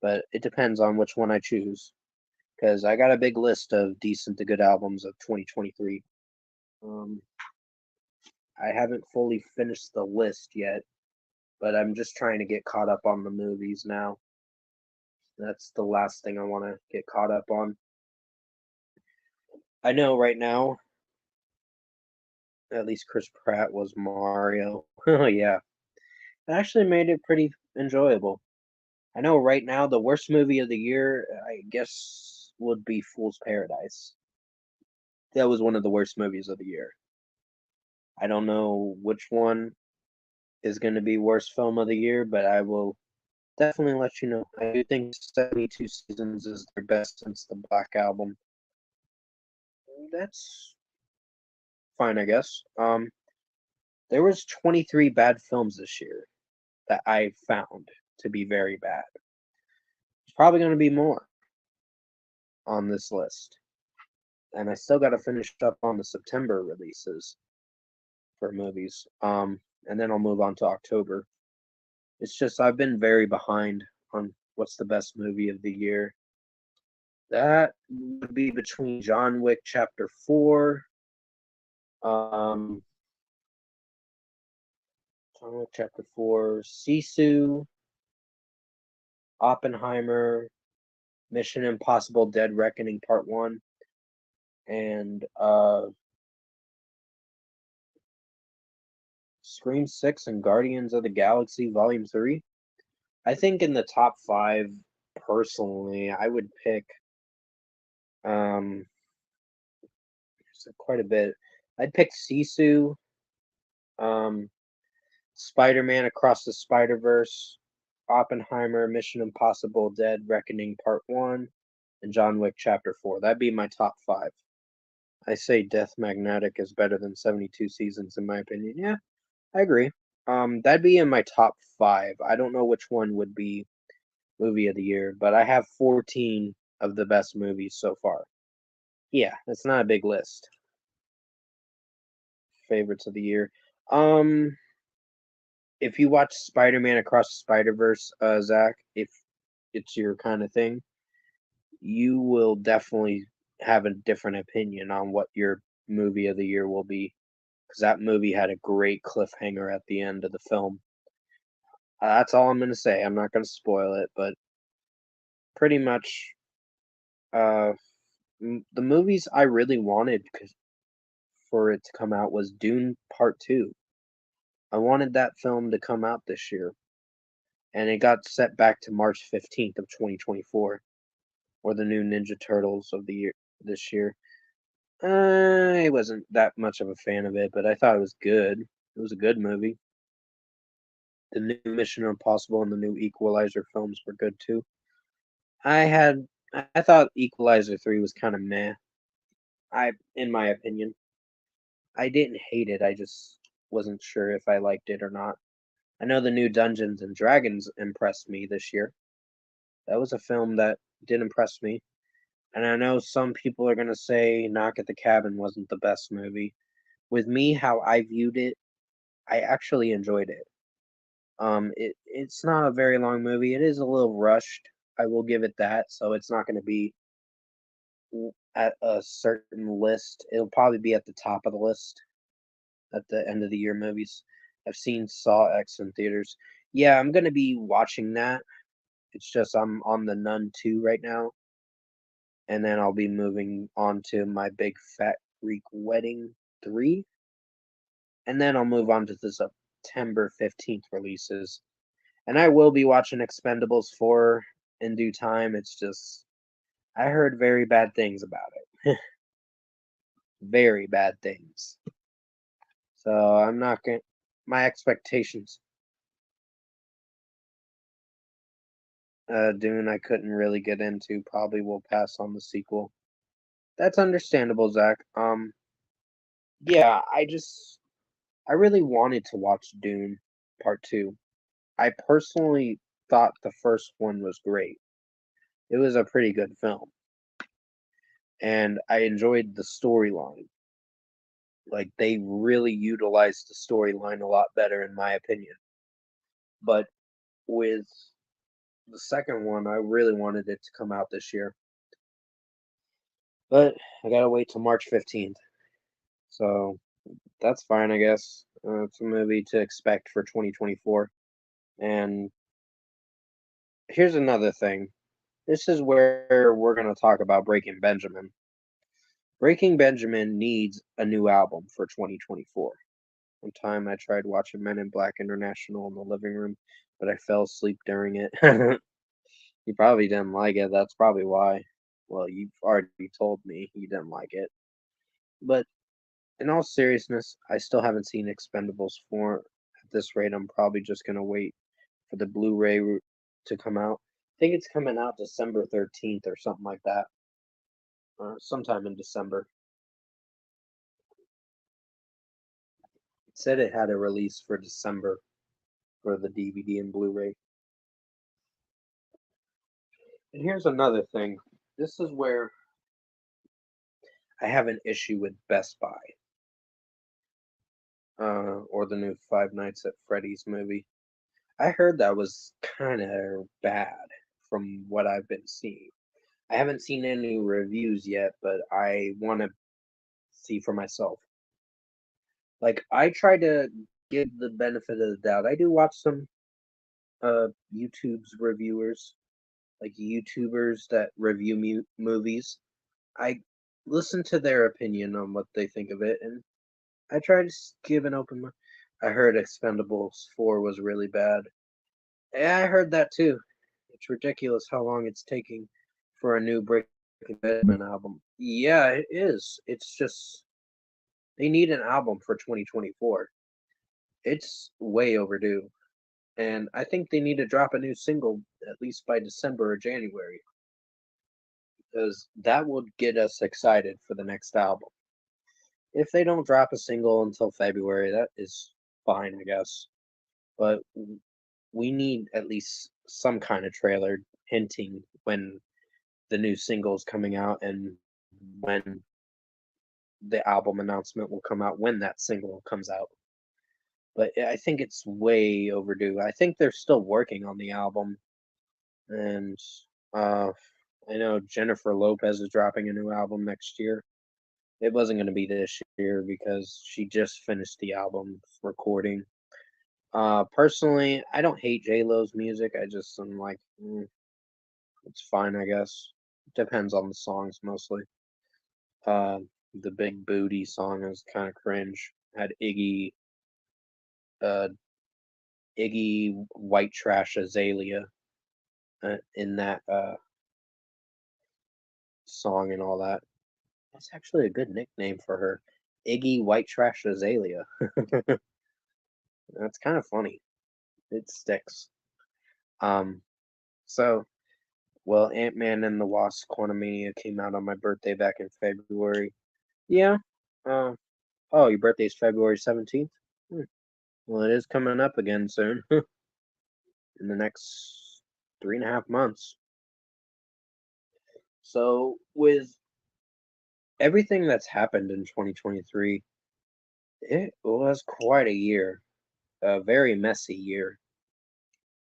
But it depends on which one I choose because I got a big list of decent to good albums of 2023. Um, I haven't fully finished the list yet, but I'm just trying to get caught up on the movies now. That's the last thing I want to get caught up on. I know right now, at least Chris Pratt was Mario. Oh, yeah. It actually made it pretty enjoyable. I know right now the worst movie of the year, I guess, would be Fool's Paradise. That was one of the worst movies of the year. I don't know which one is going to be worst film of the year, but I will definitely let you know. I do think 72 Seasons is their best since the Black Album. That's fine, I guess. There was 23 bad films this year that I found to be very bad. It's probably going to be more on this list. And I still got to finish up on the September releases for movies. And then I'll move on to October. It's just I've been very behind on what's the best movie of the year. That would be between John Wick Chapter 4, um, John Wick Chapter 4, Sisu, Oppenheimer, Mission Impossible Dead Reckoning Part 1, and Scream 6 and Guardians of the Galaxy Volume 3. I think in the top 5, personally, I would pick um, quite a bit. I'd pick Sisu, um, Spider-Man Across the Spider-Verse, Oppenheimer, Mission Impossible Dead Reckoning Part 1, and John Wick Chapter 4. That'd be my top 5. I say Death Magnetic is better than 72 Seasons in my opinion. Yeah, I agree. That'd be in my top 5. I don't know which one would be movie of the year, but I have 14 of the best movies so far. Yeah, it's not a big list. Favorites of the year. Um, if you watch Spider-Man Across the Spider-Verse, Zach, if it's your kind of thing, you will definitely have a different opinion on what your movie of the year will be, because that movie had a great cliffhanger at the end of the film. That's all I'm gonna say. I'm not gonna spoil it, but pretty much, uh, the movies I really wanted for it to come out was Dune Part 2. I wanted that film to come out this year, and it got set back to March 15th of 2024, or the new Ninja Turtles of the year this year. I wasn't that much of a fan of it, but I thought it was good. It was a good movie. The new Mission Impossible and the new Equalizer films were good too. I thought Equalizer 3 was kind of meh. In my opinion, I didn't hate it. I just wasn't sure if I liked it or not. I know the new Dungeons and Dragons impressed me this year. That was a film that did impress me. And I know some people are gonna say Knock at the Cabin wasn't the best movie. With me, how I viewed it, I actually enjoyed it. It's not a very long movie. It is a little rushed. I will give it that. So it's not going to be at a certain list. It'll probably be at the top of the list at the end of the year movies. I've seen Saw X in theaters. Yeah, I'm going to be watching that. It's just I'm on the Nun 2 right now, and then I'll be moving on to My Big Fat Greek Wedding 3, and then I'll move on to the September 15th releases. And I will be watching Expendables 4 in due time. It's just I heard very bad things about it. Very bad things. So I'm not going to my expectations. Dune I couldn't really get into. Probably will pass on the sequel. That's understandable, Zach. Yeah, I really wanted to watch Dune Part 2. I personally thought the first one was great. It was a pretty good film, and I enjoyed the storyline. Like they really utilized the storyline a lot better, in my opinion. But with the second one, I really wanted it to come out this year, but I gotta wait till March 15th. So that's fine, I guess. It's a movie to expect for 2024. And here's another thing. This is where we're gonna talk about Breaking Benjamin. Breaking Benjamin needs a new album for 2024. One time I tried watching Men in Black International in the living room, but I fell asleep during it. You probably didn't like it. That's probably why. Well, you've already told me you didn't like it. But in all seriousness, I still haven't seen Expendables 4. At this rate, I'm probably just going to wait for the Blu-ray to come out. I think it's coming out December 13th or something like that. Sometime in December. It said it had a release for December for the DVD and Blu-ray. And here's another thing. This is where I have an issue with Best Buy, or the new Five Nights at Freddy's movie. I heard that was kind of bad from what I've been seeing. I haven't seen any reviews yet, but I want to see for myself. Like I try to give the benefit of the doubt. I do watch some YouTube's reviewers, like YouTubers that review movies. I listen to their opinion on what they think of it, and I try to give an open mind. I heard Expendables 4 was really bad. Yeah, I heard that too. It's ridiculous how long it's taking for a new Breaking Benjamin album. Yeah, it is. It's just they need an album for 2024. It's way overdue. And I think they need to drop a new single at least by December or January because that would get us excited for the next album. If they don't drop a single until February, that is fine, I guess. But we need at least some kind of trailer hinting when the new singles coming out and when the album announcement will come out when that single comes out. But I think it's way overdue. I think they're still working on the album, and uh, I know Jennifer Lopez is dropping a new album next year. It wasn't going to be this year because she just finished the album recording. Personally, I don't hate J Lo's music. I'm like, it's fine, I guess. Depends on the songs mostly. Uh, the Big Booty song is kind of cringe. Had uh, Iggy White Trash Azalea in that song and all that. That's actually a good nickname for her. Iggy White Trash Azalea. That's kind of funny. It sticks. Um, so, well, Ant-Man and the Wasp: Quantumania came out on my birthday back in February. Yeah. Uh, oh, your birthday's February 17th? Hmm. Well, it is coming up again soon. In the next 3.5 months. So, with everything that's happened in 2023, it was quite a year, a very messy year.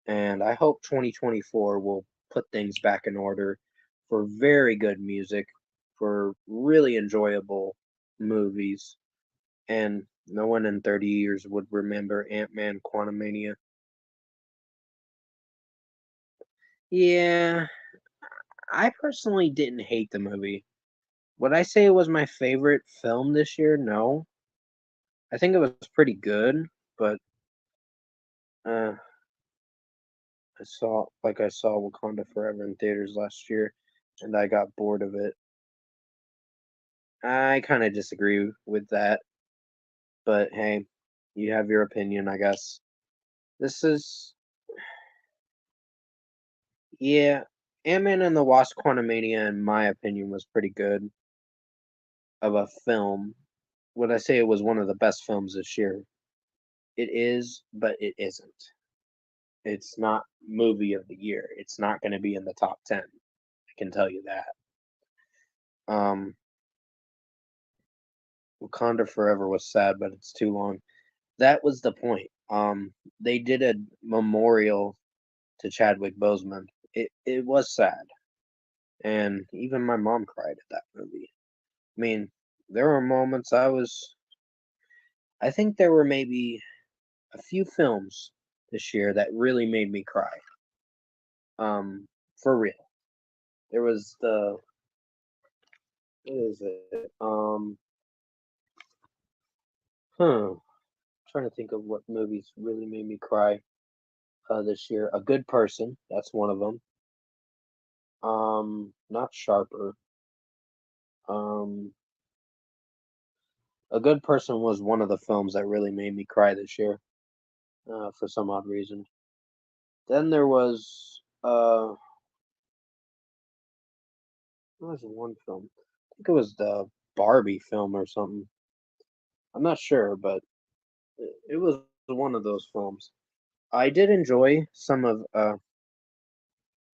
And I hope 2024 will put things back in order for very good music, for really enjoyable movies, and no one in 30 years would remember Ant-Man Quantumania. Yeah, I personally didn't hate the movie. Would I say it was my favorite film this year? No. I think it was pretty good, but uh, I saw Wakanda Forever in theaters last year, and I got bored of it. I kind of disagree with that, but hey, you have your opinion, I guess. This is, yeah, Ant-Man and the Wasp: Quantumania, in my opinion, was pretty good of a film. Would I say it was one of the best films this year? It is, but it isn't. It's not movie of the year. It's not going to be in the top 10. I can tell you that. Um, Wakanda Forever was sad, but it's too long. That was the point. They did a memorial to Chadwick Boseman. It was sad, and even my mom cried at that movie. I mean, there were moments I think there were maybe a few films this year that really made me cry. For real. There was the what is it? Huh. Trying to think of what movies really made me cry this year. A Good Person, that's one of them. Not Sharper. Um, A Good Person was one of the films that really made me cry this year, for some odd reason. Then there was what was the one film? I think it was the Barbie film or something. I'm not sure, but it was one of those films. I did enjoy some of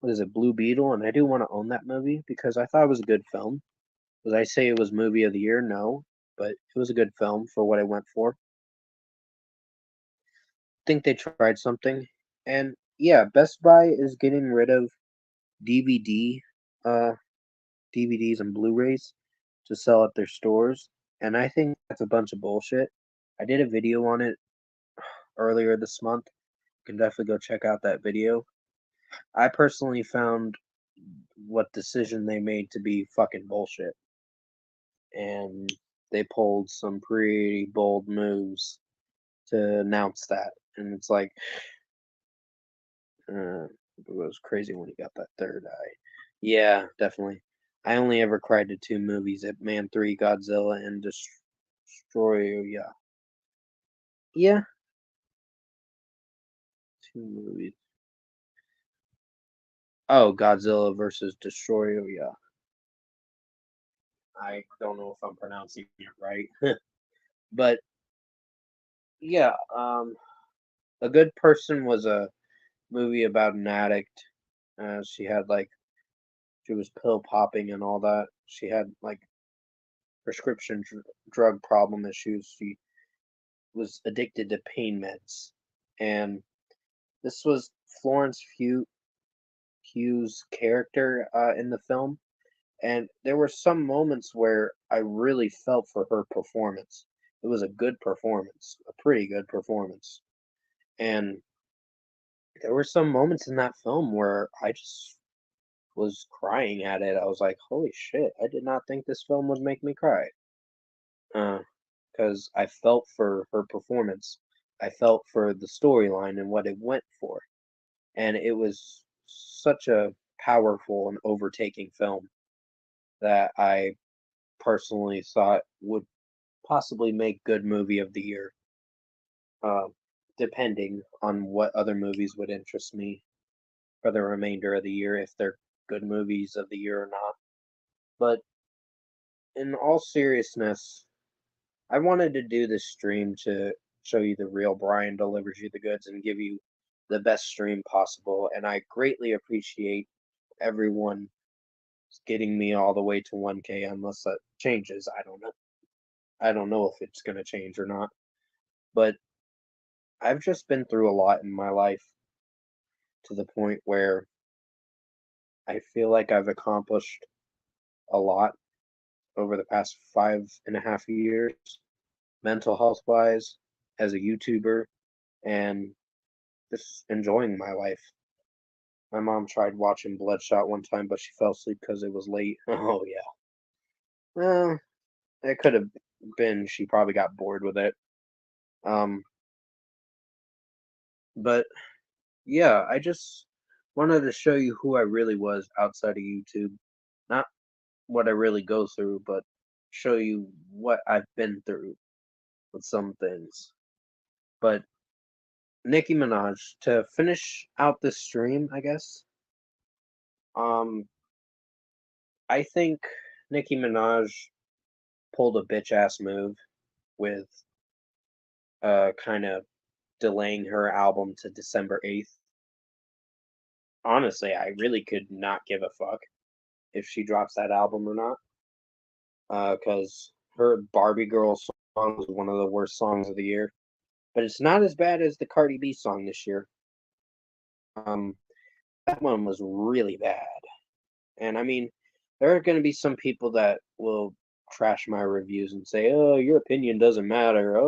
what is it, Blue Beetle, and I do want to own that movie because I thought it was a good film. Would I say it was movie of the year? No, but it was a good film for what I went for. Think they tried something. And yeah, Best Buy is getting rid of DVD uh DVDs and Blu-rays to sell at their stores, and I think that's a bunch of bullshit. I did a video on it earlier this month. You can definitely go check out that video. I personally found what decision they made to be fucking bullshit, and they pulled some pretty bold moves to announce that. And it's like, it was crazy when he got that third eye. Yeah, definitely. I only ever cried to two movies: at Man 3, Godzilla, and Destroy. Yeah, yeah, two movies. Oh, Godzilla versus Destroy. Yeah, I don't know if I'm pronouncing it right, but yeah, A Good Person was a movie about an addict. She had like she was pill popping and all that. She had like prescription drug problem issues. She was addicted to pain meds, and this was Florence Hugh's character in the film. And there were some moments where I really felt for her performance. It was a good performance, a pretty good performance. And there were some moments in that film where I just was crying at it. I was like, "Holy shit! I did not think this film would make me cry." Because I felt for her performance. I felt for the storyline and what it went for, and it was such a powerful and overtaking film that I personally thought would possibly make good movie of the year, uh, depending on what other movies would interest me for the remainder of the year, if they're good movies of the year or not. But in all seriousness, I wanted to do this stream to show you the real Brian delivers you the goods and give you the best stream possible. And I greatly appreciate everyone getting me all the way to 1K, unless that changes. I don't know. I don't know if it's going to change or not. But I've just been through a lot in my life to the point where I feel like I've accomplished a lot over the past 5.5 years, mental health wise, as a YouTuber, and just enjoying my life. My mom tried watching Bloodshot one time, but she fell asleep because it was late. Oh, yeah. Well, it could have been she probably got bored with it. Um, but yeah, I just wanted to show you who I really was outside of YouTube. Not what I really go through, but show you what I've been through with some things. But Nicki Minaj, to finish out this stream, I guess, um, I think Nicki Minaj pulled a bitch ass move with kind of delaying her album to December 8th. Honestly, I really could not give a fuck if she drops that album or not. Because her Barbie Girl song was one of the worst songs of the year. But it's not as bad as the Cardi B song this year. Um, that one was really bad. And I mean, there are going to be some people that will trash my reviews and say, "Oh, your opinion doesn't matter."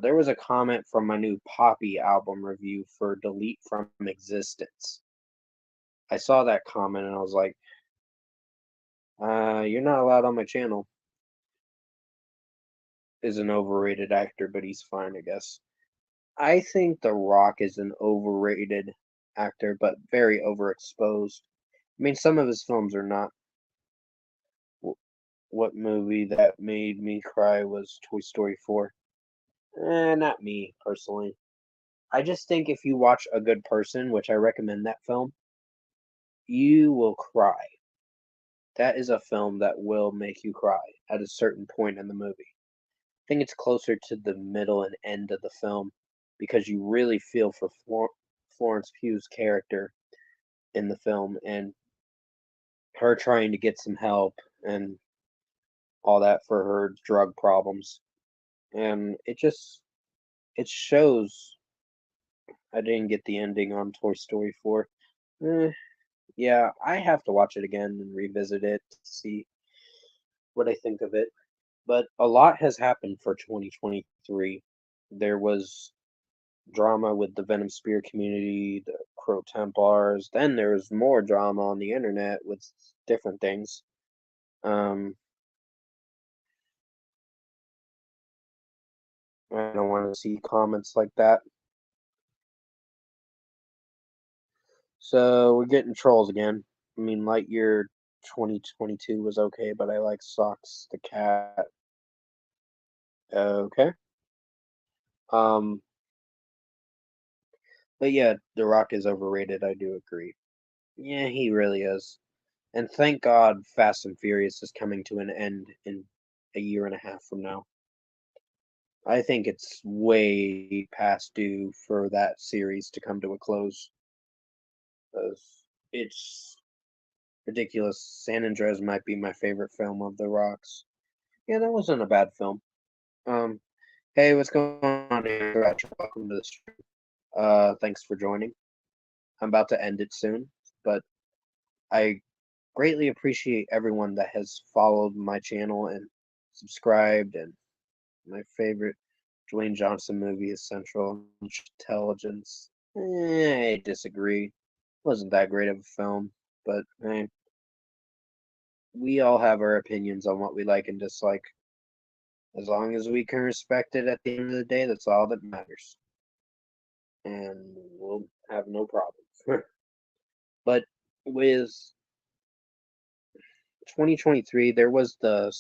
There was a comment from my new Poppy album review for Delete from Existence. I saw that comment and I was like, you're not allowed on my channel. Is an overrated actor, but he's fine, I guess. I think The Rock is an overrated actor, but very overexposed. I mean, some of his films are not. What movie that made me cry was Toy Story 4. Not me, personally. I just think if you watch A Good Person, which I recommend that film, you will cry. That is a film that will make you cry at a certain point in the movie. I think it's closer to the middle and end of the film because you really feel for Florence Pugh's character in the film and her trying to get some help and all that for her drug problems. And it shows. I didn't get the ending on Toy Story 4. Eh, yeah, I have to watch it again and revisit it to see what I think of it. But a lot has happened for 2023. There was drama with the Venom Spear community, the Crow Templars. Then there was more drama on the internet with different things. Um, I don't want to see comments like that. So we're getting trolls again. I mean, Lightyear 2022 was okay, but I like Socks the Cat. Okay. Um, but yeah, The Rock is overrated. I do agree. Yeah, he really is. And thank God Fast and Furious is coming to an end in a year and a half from now. I think it's way past due for that series to come to a close. 'Cause it's ridiculous. San Andreas might be my favorite film of The Rock's. Yeah, that wasn't a bad film. Um, hey, what's going on, Andrew? Welcome to the stream. Thanks for joining. I'm about to end it soon, but I greatly appreciate everyone that has followed my channel and subscribed. And my favorite Dwayne Johnson movie is Central Intelligence. I disagree. Wasn't that great of a film, but we all have our opinions on what we like and dislike. As long as we can respect it at the end of the day, that's all that matters. And we'll have no problem. But with 2023, there was the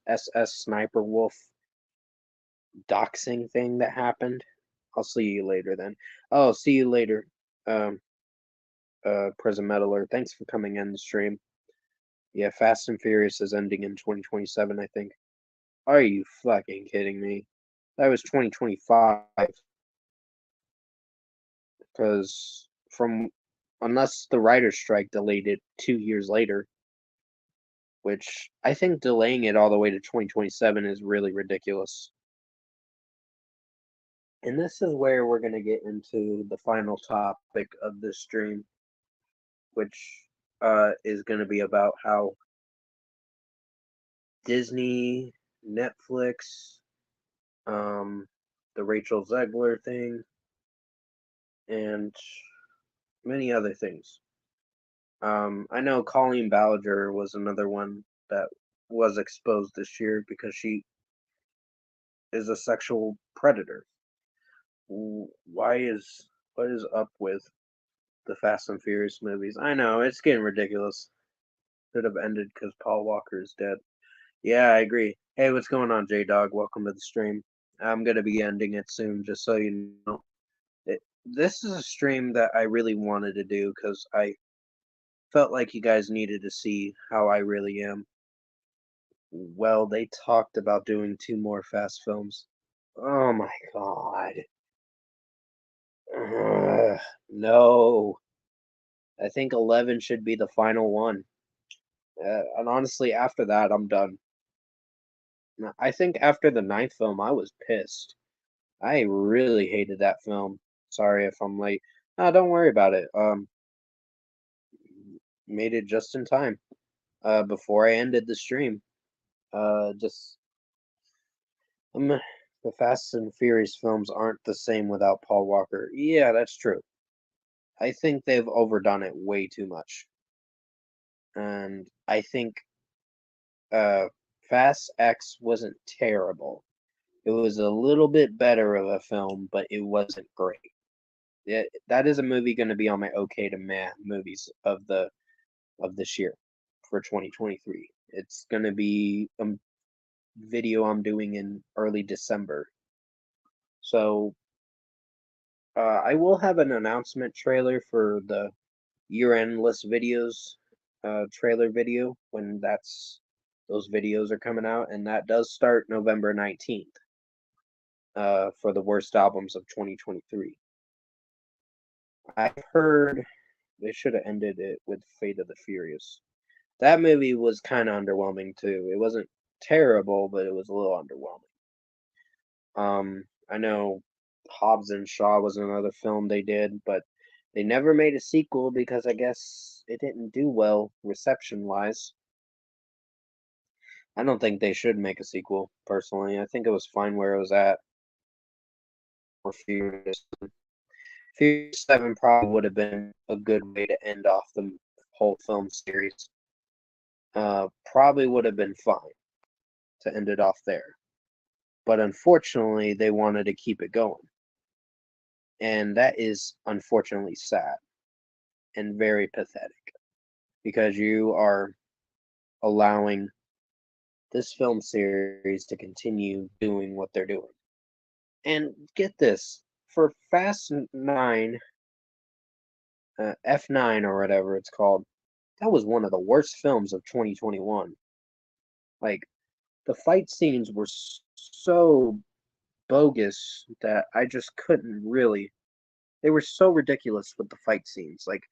SS Sniper Wolf doxing thing that happened. I'll see you later then. Oh, see you later, um, Prison Meddler. Thanks for coming in the stream. Yeah, Fast and Furious is ending in 2027, I think. Are you fucking kidding me? That was 2025. Because unless the writer's strike delayed it 2 years later, which I think delaying it all the way to 2027 is really ridiculous. And this is where we're going to get into the final topic of this stream, which is going to be about how Disney, Netflix, the Rachel Zegler thing, and many other things. I know Colleen Ballinger was another one that was exposed this year because she is a sexual predator. What is up with the Fast and Furious movies? I know it's getting ridiculous. Should have ended because Paul Walker is dead. Yeah, I agree. Hey, what's going on, J Dog? Welcome to the stream. I'm gonna be ending it soon, just so you know. This is a stream that I really wanted to do because I felt like you guys needed to see how I really am. Well, they talked about doing 2 more Fast films. Oh my god. Ugh, no. I think 11 should be the final one. And honestly, after that, I'm done. I think after the 9th film, I was pissed. I really hated that film. Sorry if I'm late. No, don't worry about it. Made it just in time. Before I ended the stream. Just the Fast and Furious films aren't the same without Paul Walker. Yeah, that's true. I think they've overdone it way too much. And I think Fast X wasn't terrible. It was a little bit better of a film, but it wasn't great. That is a movie going to be on my okay to meh movies of this year for 2023. It's going to be a video I'm doing in early December. So I will have an announcement trailer for the year-end list videos trailer video when those videos are coming out, and that does start November 19th for the worst albums of 2023. I've heard they should have ended it with Fate of the Furious. That movie was kind of underwhelming too. It wasn't terrible, but it was a little underwhelming. I know Hobbs and Shaw was another film they did, but they never made a sequel because I guess it didn't do well reception-wise. I don't think they should make a sequel, personally. I think it was fine where it was at. Or Furious 7 probably would have been a good way to end off the whole film series. Probably would have been fine to end it off there. But unfortunately, they wanted to keep it going. And that is unfortunately sad and very pathetic because you are allowing this film series to continue doing what they're doing. And get this, for Fast 9, F9 or whatever it's called, that was one of the worst films of 2021. Like, the fight scenes were so bogus that I just couldn't really. They were so ridiculous with the fight scenes. Like,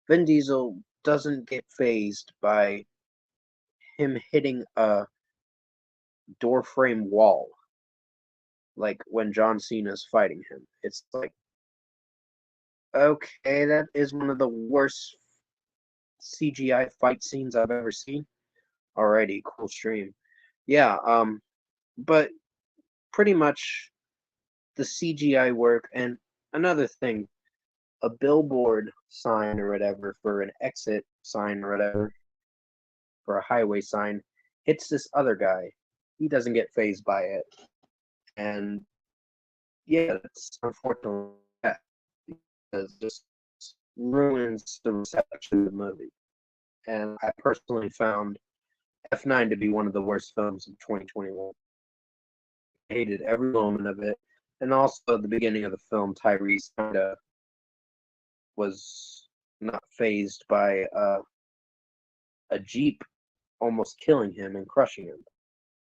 Vin Diesel doesn't get phased by him hitting a door frame wall. Like when John Cena's fighting him. It's like, okay, that is one of the worst CGI fight scenes I've ever seen. Alrighty, cool stream. Yeah, but pretty much the CGI work, and another thing, a billboard sign or whatever for an exit sign or whatever for a highway sign hits this other guy. He doesn't get phased by it. And yeah, that's unfortunate because it just ruins the reception of the movie. And I personally found F9 to be one of the worst films of 2021. I hated every moment of it. And also at the beginning of the film, Tyrese kind of was not phased by a Jeep almost killing him and crushing him.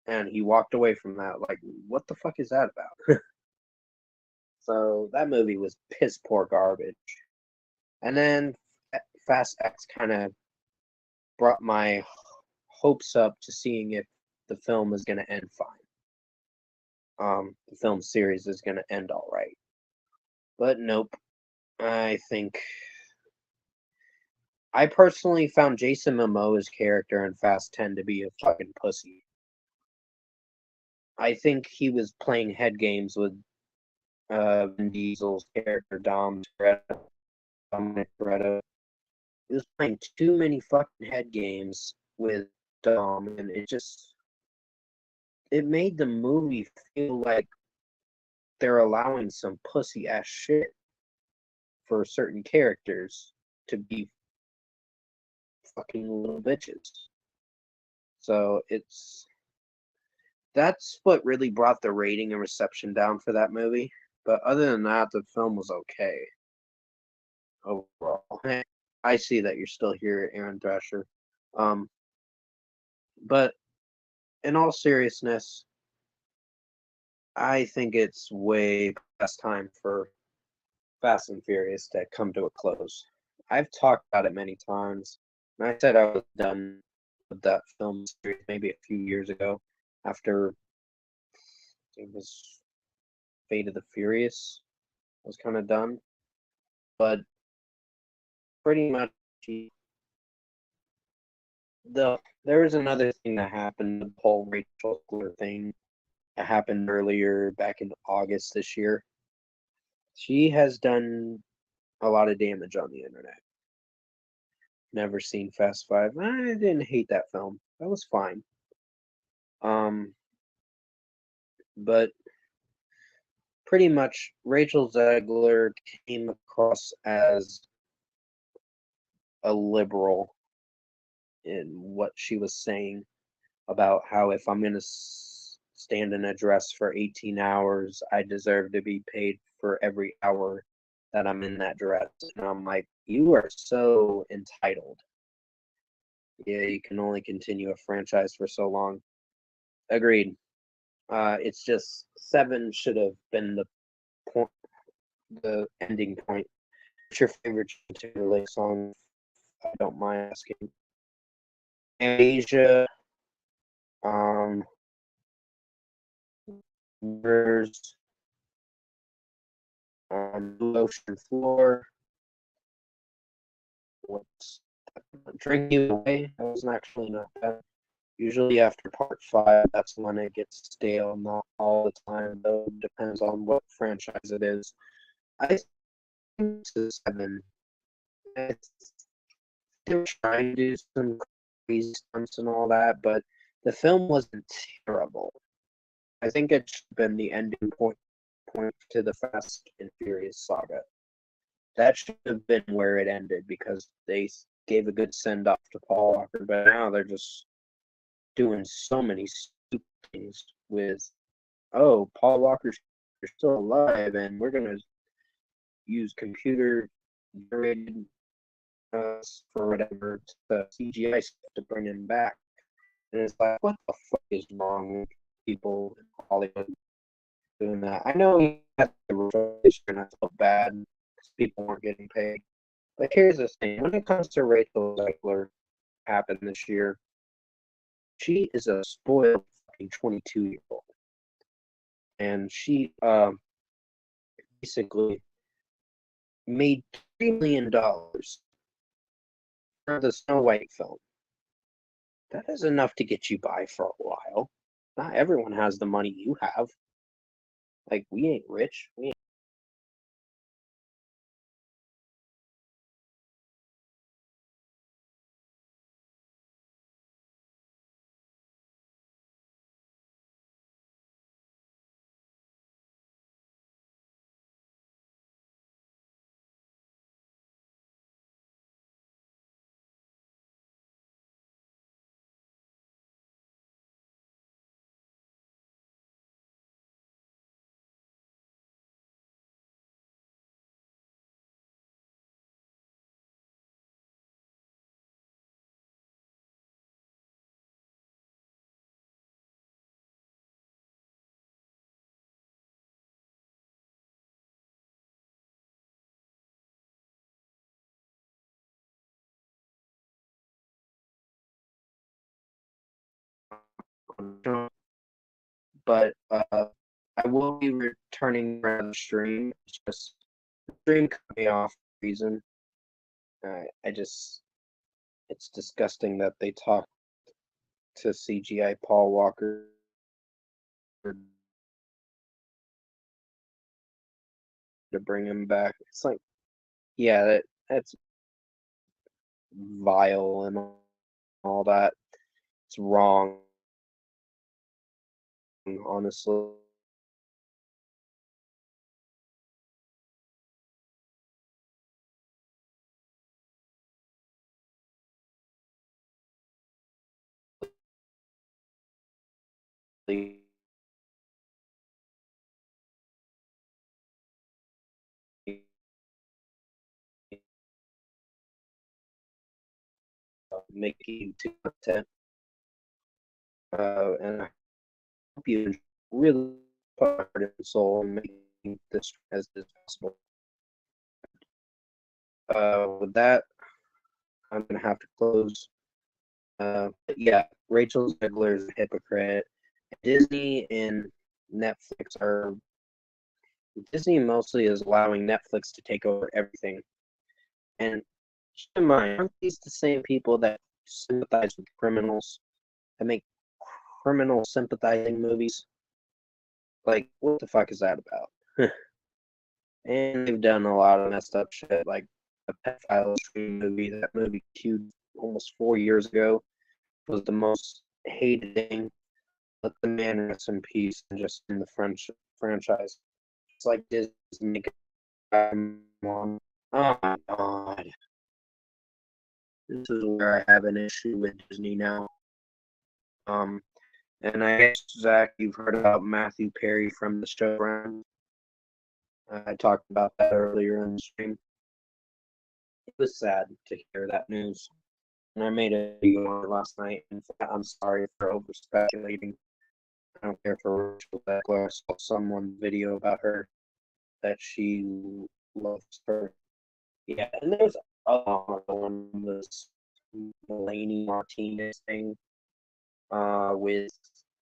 And he walked away from that like, what the fuck is that about? So that movie was piss poor garbage. And then Fast X kind of brought my hopes up to seeing if the film is going to end fine. The film series is going to end all right. But nope. I personally found Jason Momoa's character in Fast 10 to be a fucking pussy. I think he was playing head games with Vin Diesel's character, Dominic Toretto. He was playing too many fucking head games with Dom, and it made the movie feel like they're allowing some pussy ass shit for certain characters to be fucking little bitches. So that's what really brought the rating and reception down for that movie. But other than that, the film was okay overall. I see that you're still here, Aaron Thrasher. But in all seriousness, I think it's way past time for Fast and Furious to come to a close. I've talked about it many times, and I said I was done with that film series maybe a few years ago after it was Fate of the Furious was kind of done. But pretty much there was another thing that happened, the whole Rachel Zegler thing that happened earlier back in August this year. She has done a lot of damage on the internet. Never seen Fast Five. I didn't hate that film. That was fine. But pretty much Rachel Zegler came across as a liberal in what she was saying about how if I'm going to stand in a dress for 18 hours, I deserve to be paid for every hour that I'm in that dress. And I'm like, you are so entitled. Yeah, you can only continue a franchise for so long. Agreed. It's just 7 should have been the ending point. What's your favorite Justin Timberlake song? I don't mind asking. Asia, Rivers, Blue Ocean Floor. What's Drink You Away? That was actually not bad. Usually after part 5, that's when it gets stale. Not all the time, though. Depends on what franchise it is. I think this is 7. They were trying to do some crazy stunts and all that, but the film wasn't terrible. I think it should have been the ending point to the Fast and Furious saga. That should have been where it ended because they gave a good send off to Paul Walker, but now they're just doing so many stupid things with, oh, Paul Walker's still alive, and we're gonna use computer generated for whatever CGI stuff to bring him back. And it's like, what the fuck is wrong with people in Hollywood doing that? I know he had the revelation and I felt bad because people weren't getting paid. But here's the thing: when it comes to Rachel Zegler, happened this year, she is a spoiled fucking 22-year-old, and she basically made $3 million for the Snow White film. That is enough to get you by for a while. Not everyone has the money you have. Like, we ain't rich. We ain't on the channel. But I will be returning for the stream. It's just the stream cut me off for a reason. It's disgusting that they talk to CGI Paul Walker to bring him back. It's like, yeah, that's vile and all that. It's wrong, honestly. Making YouTube content, and I hope you really put my heart and soul in making this as possible. With that, I'm gonna have to close. But yeah, Rachel Zegler is a hypocrite. Disney and Netflix are. Disney mostly is allowing Netflix to take over everything. And keep in mind, aren't these the same people that sympathize with criminals, that make criminal sympathizing movies? Like, what the fuck is that about? And they've done a lot of messed up shit, like a pedophile movie. That movie, queued almost 4 years ago, was the most hated thing. Let the man rest in peace and just in the franchise. It's like Disney making mom. Oh my god. This is where I have an issue with Disney now. And I guess, Zach, you've heard about Matthew Perry from the show Round. I talked about that earlier in the stream. It was sad to hear that news. And I made a video on it last night. In fact, I'm sorry for over speculating. I don't care for Rachel Zegler. I saw someone's video about her that she loves her. Yeah, and there's another one, this Melanie Martinez thing, with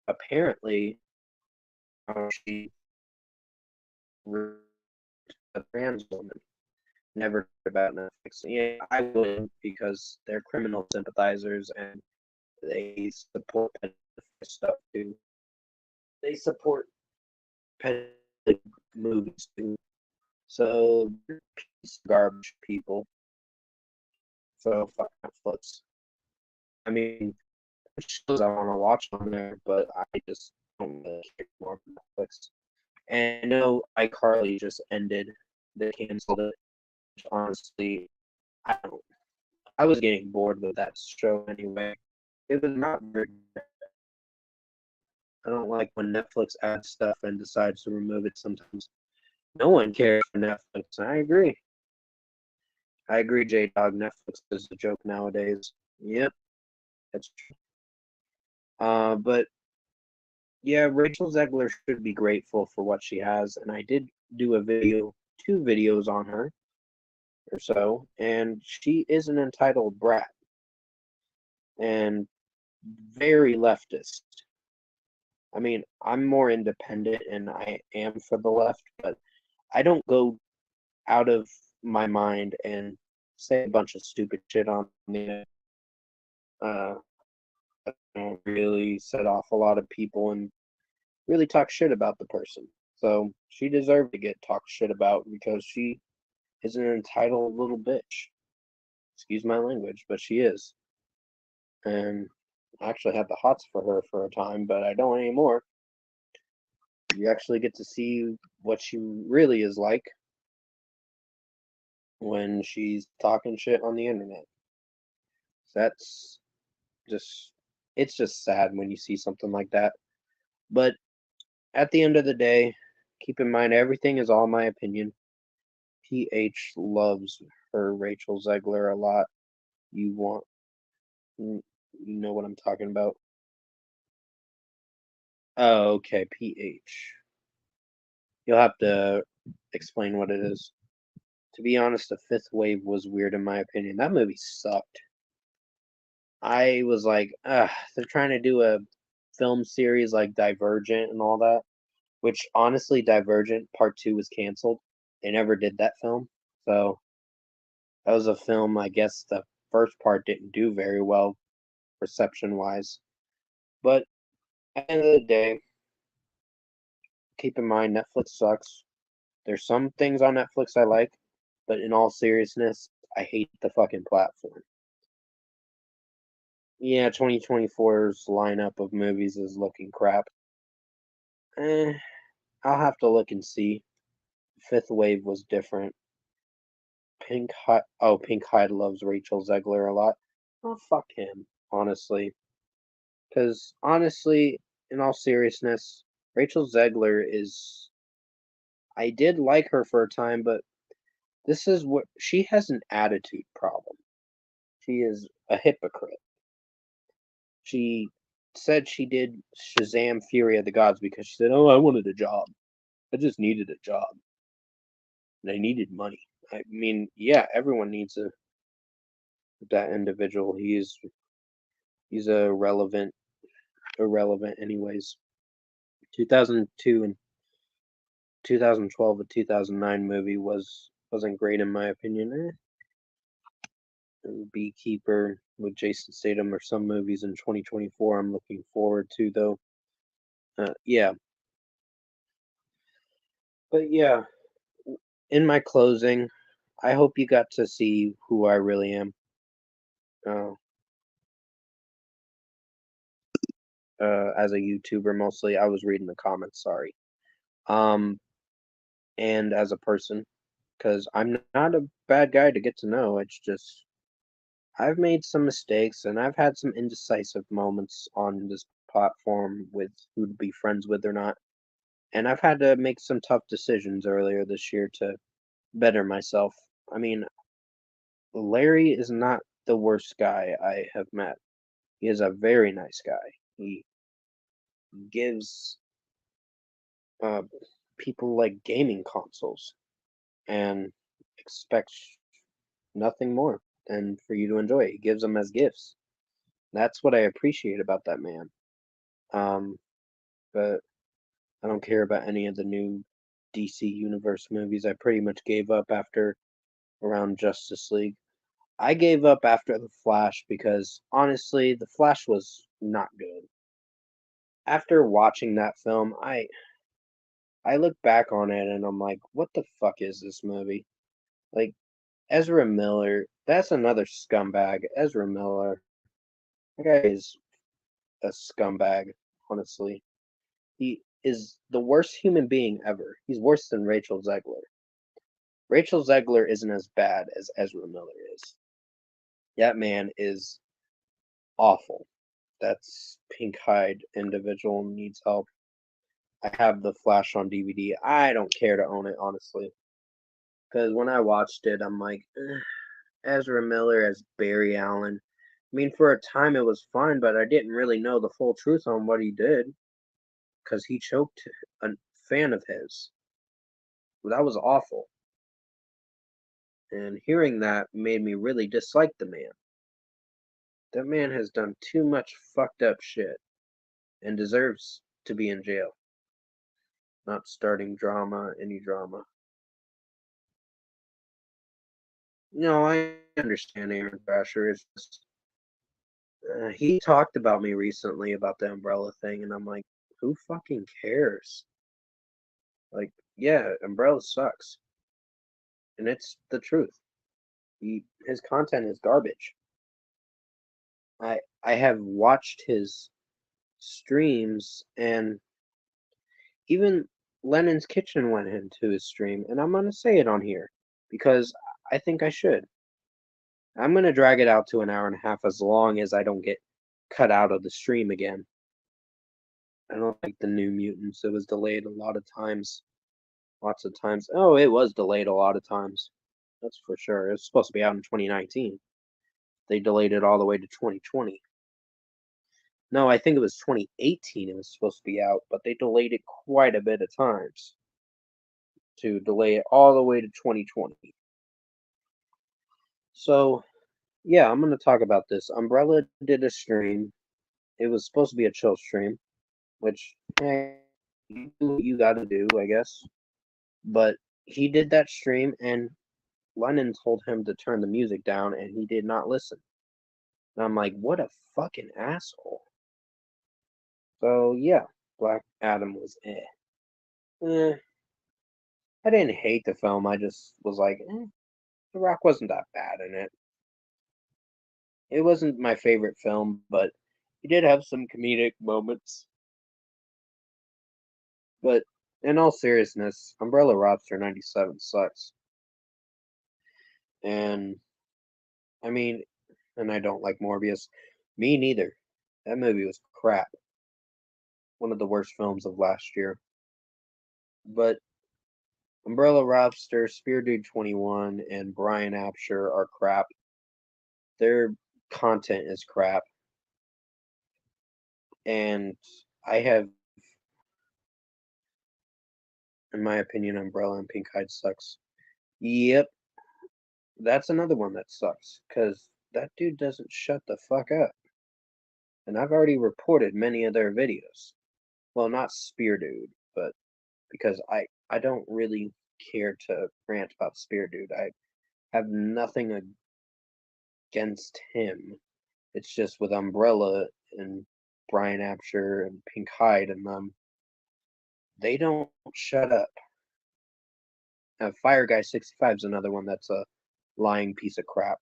apparently she a trans woman. Never heard about Netflix. Yeah, I would, because they're criminal sympathizers and they support pedophilia stuff too. They support pedophilic movies too. So piece of garbage people. So fuck Netflix. I mean, shows I want to watch on there, but I just don't really care more about Netflix. And I know iCarly just ended. They canceled it. Which honestly, I don't. I was getting bored with that show anyway. It was not very good. I don't like when Netflix adds stuff and decides to remove it sometimes. No one cares for Netflix. I agree. I agree, J Dog. Netflix is a joke nowadays. Yep, that's true. But yeah, Rachel Zegler should be grateful for what she has, and I did do a video, 2 videos on her or so, and she is an entitled brat and very leftist. I mean, I'm more independent and I am for the left, but I don't go out of my mind and say a bunch of stupid shit on the I don't really set off a lot of people and really talk shit about the person. So she deserved to get talked shit about because she is an entitled little bitch. Excuse my language, but she is. And I actually had the hots for her for a time, but I don't anymore. You actually get to see what she really is like when she's talking shit on the internet. That's just, it's just sad when you see something like that. But at the end of the day, keep in mind everything is all my opinion. PH loves her Rachel Zegler a lot. You want, you know what I'm talking about. Oh, okay, PH. You'll have to explain what it is. To be honest, the Fifth Wave was weird in my opinion. That movie sucked. I was like, they're trying to do a film series like Divergent and all that, which honestly, Divergent Part 2 was canceled. They never did that film. So that was a film, I guess the first part didn't do very well reception wise. But at the end of the day, keep in mind Netflix sucks. There's some things on Netflix I like, but in all seriousness, I hate the fucking platform. Yeah, 2024's lineup of movies is looking crap. Eh, I'll have to look and see. Fifth Wave was different. Pink Hyde loves Rachel Zegler a lot. Oh, fuck him, honestly. Because, honestly, in all seriousness, Rachel Zegler is. I did like her for a time, but this is what. She has an attitude problem. She is a hypocrite. She said she did Shazam Fury of the Gods because she said, "Oh, I wanted a job. I just needed a job. And I needed money." I mean, yeah, everyone needs that individual. He's a irrelevant anyways. 2002 and 2012 and 2009 movie wasn't great in my opinion. Beekeeper with Jason Statham or some movies in 2024 I'm looking forward to though. Yeah, but yeah, in my closing, I hope you got to see who I really am. Uh, as a YouTuber mostly. I was reading the comments, sorry. Um, and as a person, because I'm not a bad guy to get to know. It's just I've made some mistakes and I've had some indecisive moments on this platform with who to be friends with or not. And I've had to make some tough decisions earlier this year to better myself. I mean, Larry is not the worst guy I have met. He is a very nice guy. He gives uh, people like gaming consoles and expects nothing more than for you to enjoy it. He gives them as gifts. That's what I appreciate about that man. Um, but I don't care about any of the new DC Universe movies. I pretty much gave up after around Justice League. I gave up after The Flash because honestly, The Flash was not good. After watching that film, I look back on it and I'm like, what the fuck is this movie? Like Ezra Miller, that's another scumbag. Ezra Miller, that guy is a scumbag, honestly. He is the worst human being ever. He's worse than Rachel Zegler. Rachel Zegler isn't as bad as Ezra Miller is. That man is awful. That's pink-eyed individual needs help. I have the Flash on DVD. I don't care to own it, honestly. Because when I watched it, I'm like, Ezra Miller as Barry Allen. I mean, for a time it was fun, but I didn't really know the full truth on what he did. Because he choked a fan of his. That was awful. And hearing that made me really dislike the man. That man has done too much fucked up shit and deserves to be in jail. Not starting drama, any drama. I understand Aaron Thrasher. It's just, he talked about me recently about the umbrella thing, and I'm like, who fucking cares? Like, yeah, umbrella sucks, and it's the truth. His content is garbage. I have watched his streams, and even Lennon's Kitchen went into his stream, and I'm gonna say it on here because I think I should. I'm gonna drag it out to an hour and a half as long as I don't get cut out of the stream again. I don't like the New Mutants. It was delayed a lot of times. Lots of times. Oh, it was delayed a lot of times. That's for sure. It was supposed to be out in 2019. They delayed it all the way to 2020. No, I think it was 2018 it was supposed to be out, but they delayed it quite a bit of times to delay it all the way to 2020. So, yeah, I'm going to talk about this. Umbrella did a stream. It was supposed to be a chill stream. which, hey, you do what you gotta do, I guess. But he did that stream, and Lennon told him to turn the music down, and he did not listen. And I'm like, what a fucking asshole. So, yeah, Black Adam was eh. Eh. I didn't hate the film, I just was like, The Rock wasn't that bad in it. It wasn't my favorite film, but he did have some comedic moments. But in all seriousness, Umbrella Robster 97 sucks. And I mean, and I don't like Morbius. Me neither. That movie was crap. One of the worst films of last year. But Umbrella Robster, Spear Dude 21, and Brian Apsher are crap. Their content is crap. And I have, in my opinion, Umbrella and Pink Hyde sucks. Yep, that's another one that sucks. Because that dude doesn't shut the fuck up. And I've already reported many of their videos. Well, not Spear Dude, but because I don't really care to rant about Spear Dude. I have nothing against him. It's just with Umbrella and Brian Apsher and Pink Hyde and them, they don't shut up. Fire Guy 65 is another one that's a lying piece of crap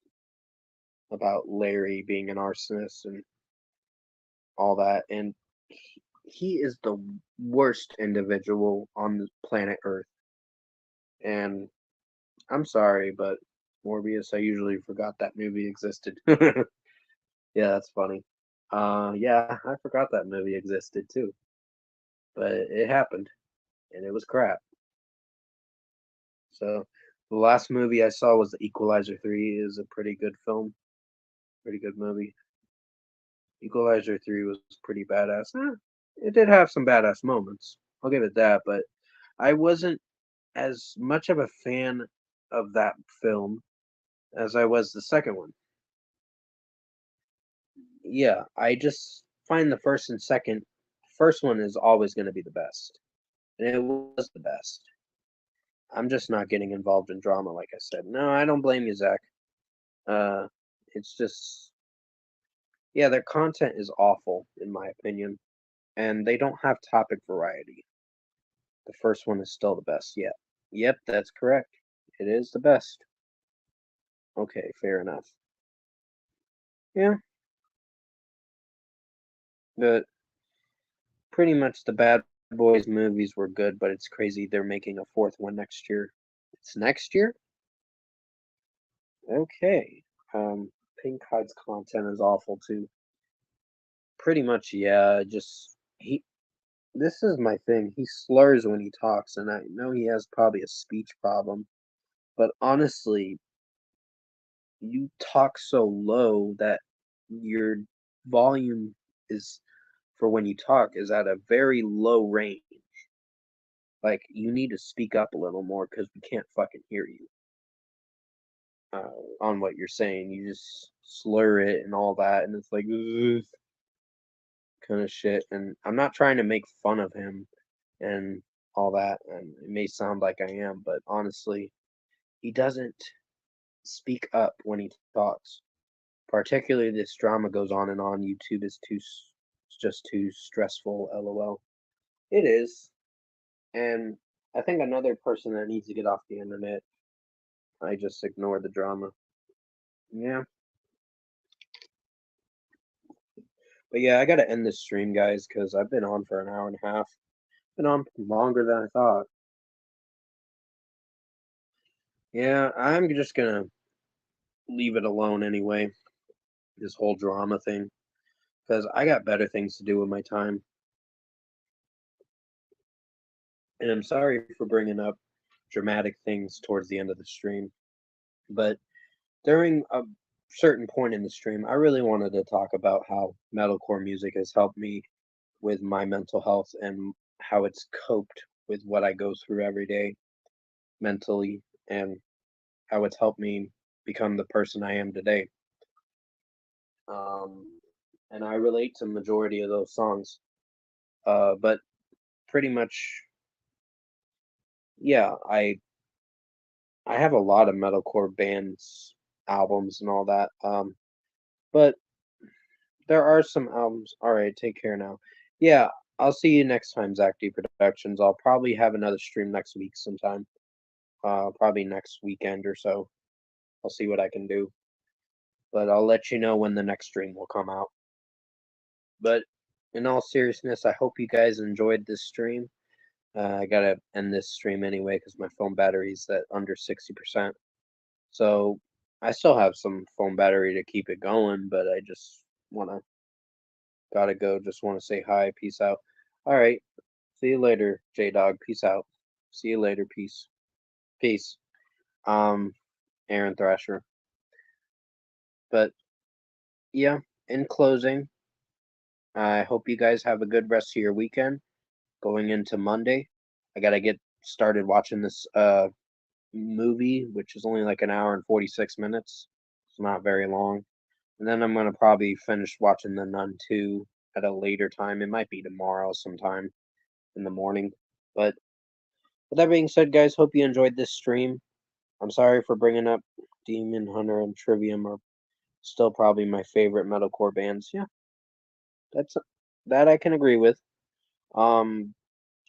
about Larry being an arsonist and all that. And he is the worst individual on the planet Earth. And I'm sorry, but Morbius, I usually forgot that movie existed. Yeah, that's funny. Yeah, I forgot that movie existed too. But it happened, and it was crap. So the last movie I saw was The Equalizer 3. Is a pretty good film, pretty good movie. Equalizer 3 was pretty badass. It did have some badass moments. I'll give it that, but I wasn't as much of a fan of that film as I was the second one. Yeah, I just find the first and second. First one is always going to be the best, and it was the best. I'm just not getting involved in drama, like I said. No, I don't blame you, Zach. Uh, it's just, yeah, their content is awful, in my opinion, and they don't have topic variety. The first one is still the best yet. Yep, that's correct. It is the best. Okay, fair enough. Yeah, but pretty much the Bad Boys movies were good, but it's crazy they're making a fourth one next year. It's next year? Okay. Pink Hyde's content is awful too. Pretty much, yeah. Just he. This is my thing. He slurs when he talks, and I know he has probably a speech problem. But honestly, you talk so low that your volume is for when you talk is at a very low range. Like you need to speak up a little more because we can't fucking hear you on what you're saying. You just slur it and all that, and it's like kind of shit. And I'm not trying to make fun of him and all that, and it may sound like I am, but honestly, he doesn't speak up when he talks. Particularly, this drama goes on and on. YouTube is just too stressful. LOL. It is, and I think another person that needs to get off the internet. I just ignore the drama. Yeah, but yeah, I gotta end this stream, guys, because I've been on for an hour and a half. Been on longer than I thought. Yeah, I'm just gonna leave it alone anyway. This whole drama thing, because I got better things to do with my time. And I'm sorry for bringing up dramatic things towards the end of the stream, but during a certain point in the stream, I really wanted to talk about how metalcore music has helped me with my mental health and how it's coped with what I go through every day mentally and how it's helped me become the person I am today. Um, and I relate to majority of those songs. But pretty much, yeah, I have a lot of metalcore bands albums and all that. But there are some albums. All right, take care now. Yeah, I'll see you next time, Zach D Productions. I'll probably have another stream next week sometime. Probably next weekend or so. I'll see what I can do. But I'll let you know when the next stream will come out. But in all seriousness, I hope you guys enjoyed this stream. I gotta end this stream anyway because my phone battery's at under 60%. So I still have some phone battery to keep it going, but I just gotta go. Just want to say hi. Peace out. All right. See you later, J Dog. Peace out. See you later. Peace. Peace. Um, Aaron Thrasher. But yeah, in closing, I hope you guys have a good rest of your weekend going into Monday. I gotta get started watching this movie, which is only like an hour and 46 minutes. It's not very long. And then I'm gonna probably finish watching The Nun 2 at a later time. It might be tomorrow sometime in the morning. But with that being said, guys, hope you enjoyed this stream. I'm sorry for bringing up Demon Hunter and Trivium are still probably my favorite metalcore bands. Yeah, that's that I can agree with. Um,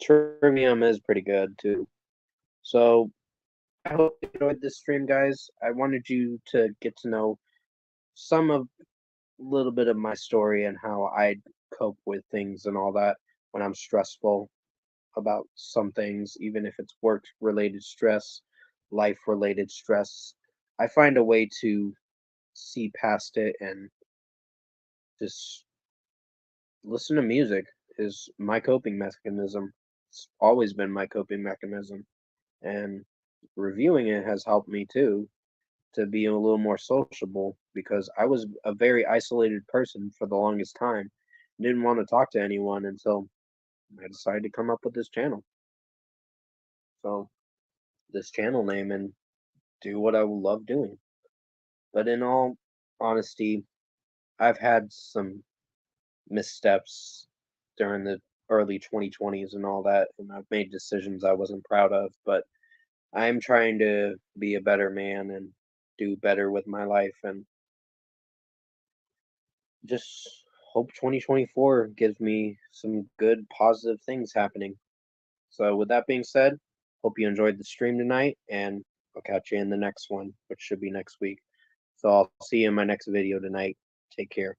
Trivium is pretty good too. So I hope you enjoyed this stream, guys. I wanted you to get to know some of a little bit of my story and how I cope with things and all that when I'm stressful about some things, even if it's work related stress, life related stress. I find a way to see past it and just listen to music is my coping mechanism. It's always been my coping mechanism. And reviewing it has helped me too to be a little more sociable because I was a very isolated person for the longest time. Didn't want to talk to anyone until I decided to come up with this channel. So, this channel name and do what I love doing. But in all honesty, I've had some missteps during the early 2020s and all that, and I've made decisions I wasn't proud of, but I'm trying to be a better man and do better with my life and just hope 2024 gives me some good positive things happening. So with that being said, hope you enjoyed the stream tonight and I'll catch you in the next one, which should be next week. So I'll see you in my next video tonight. Take care.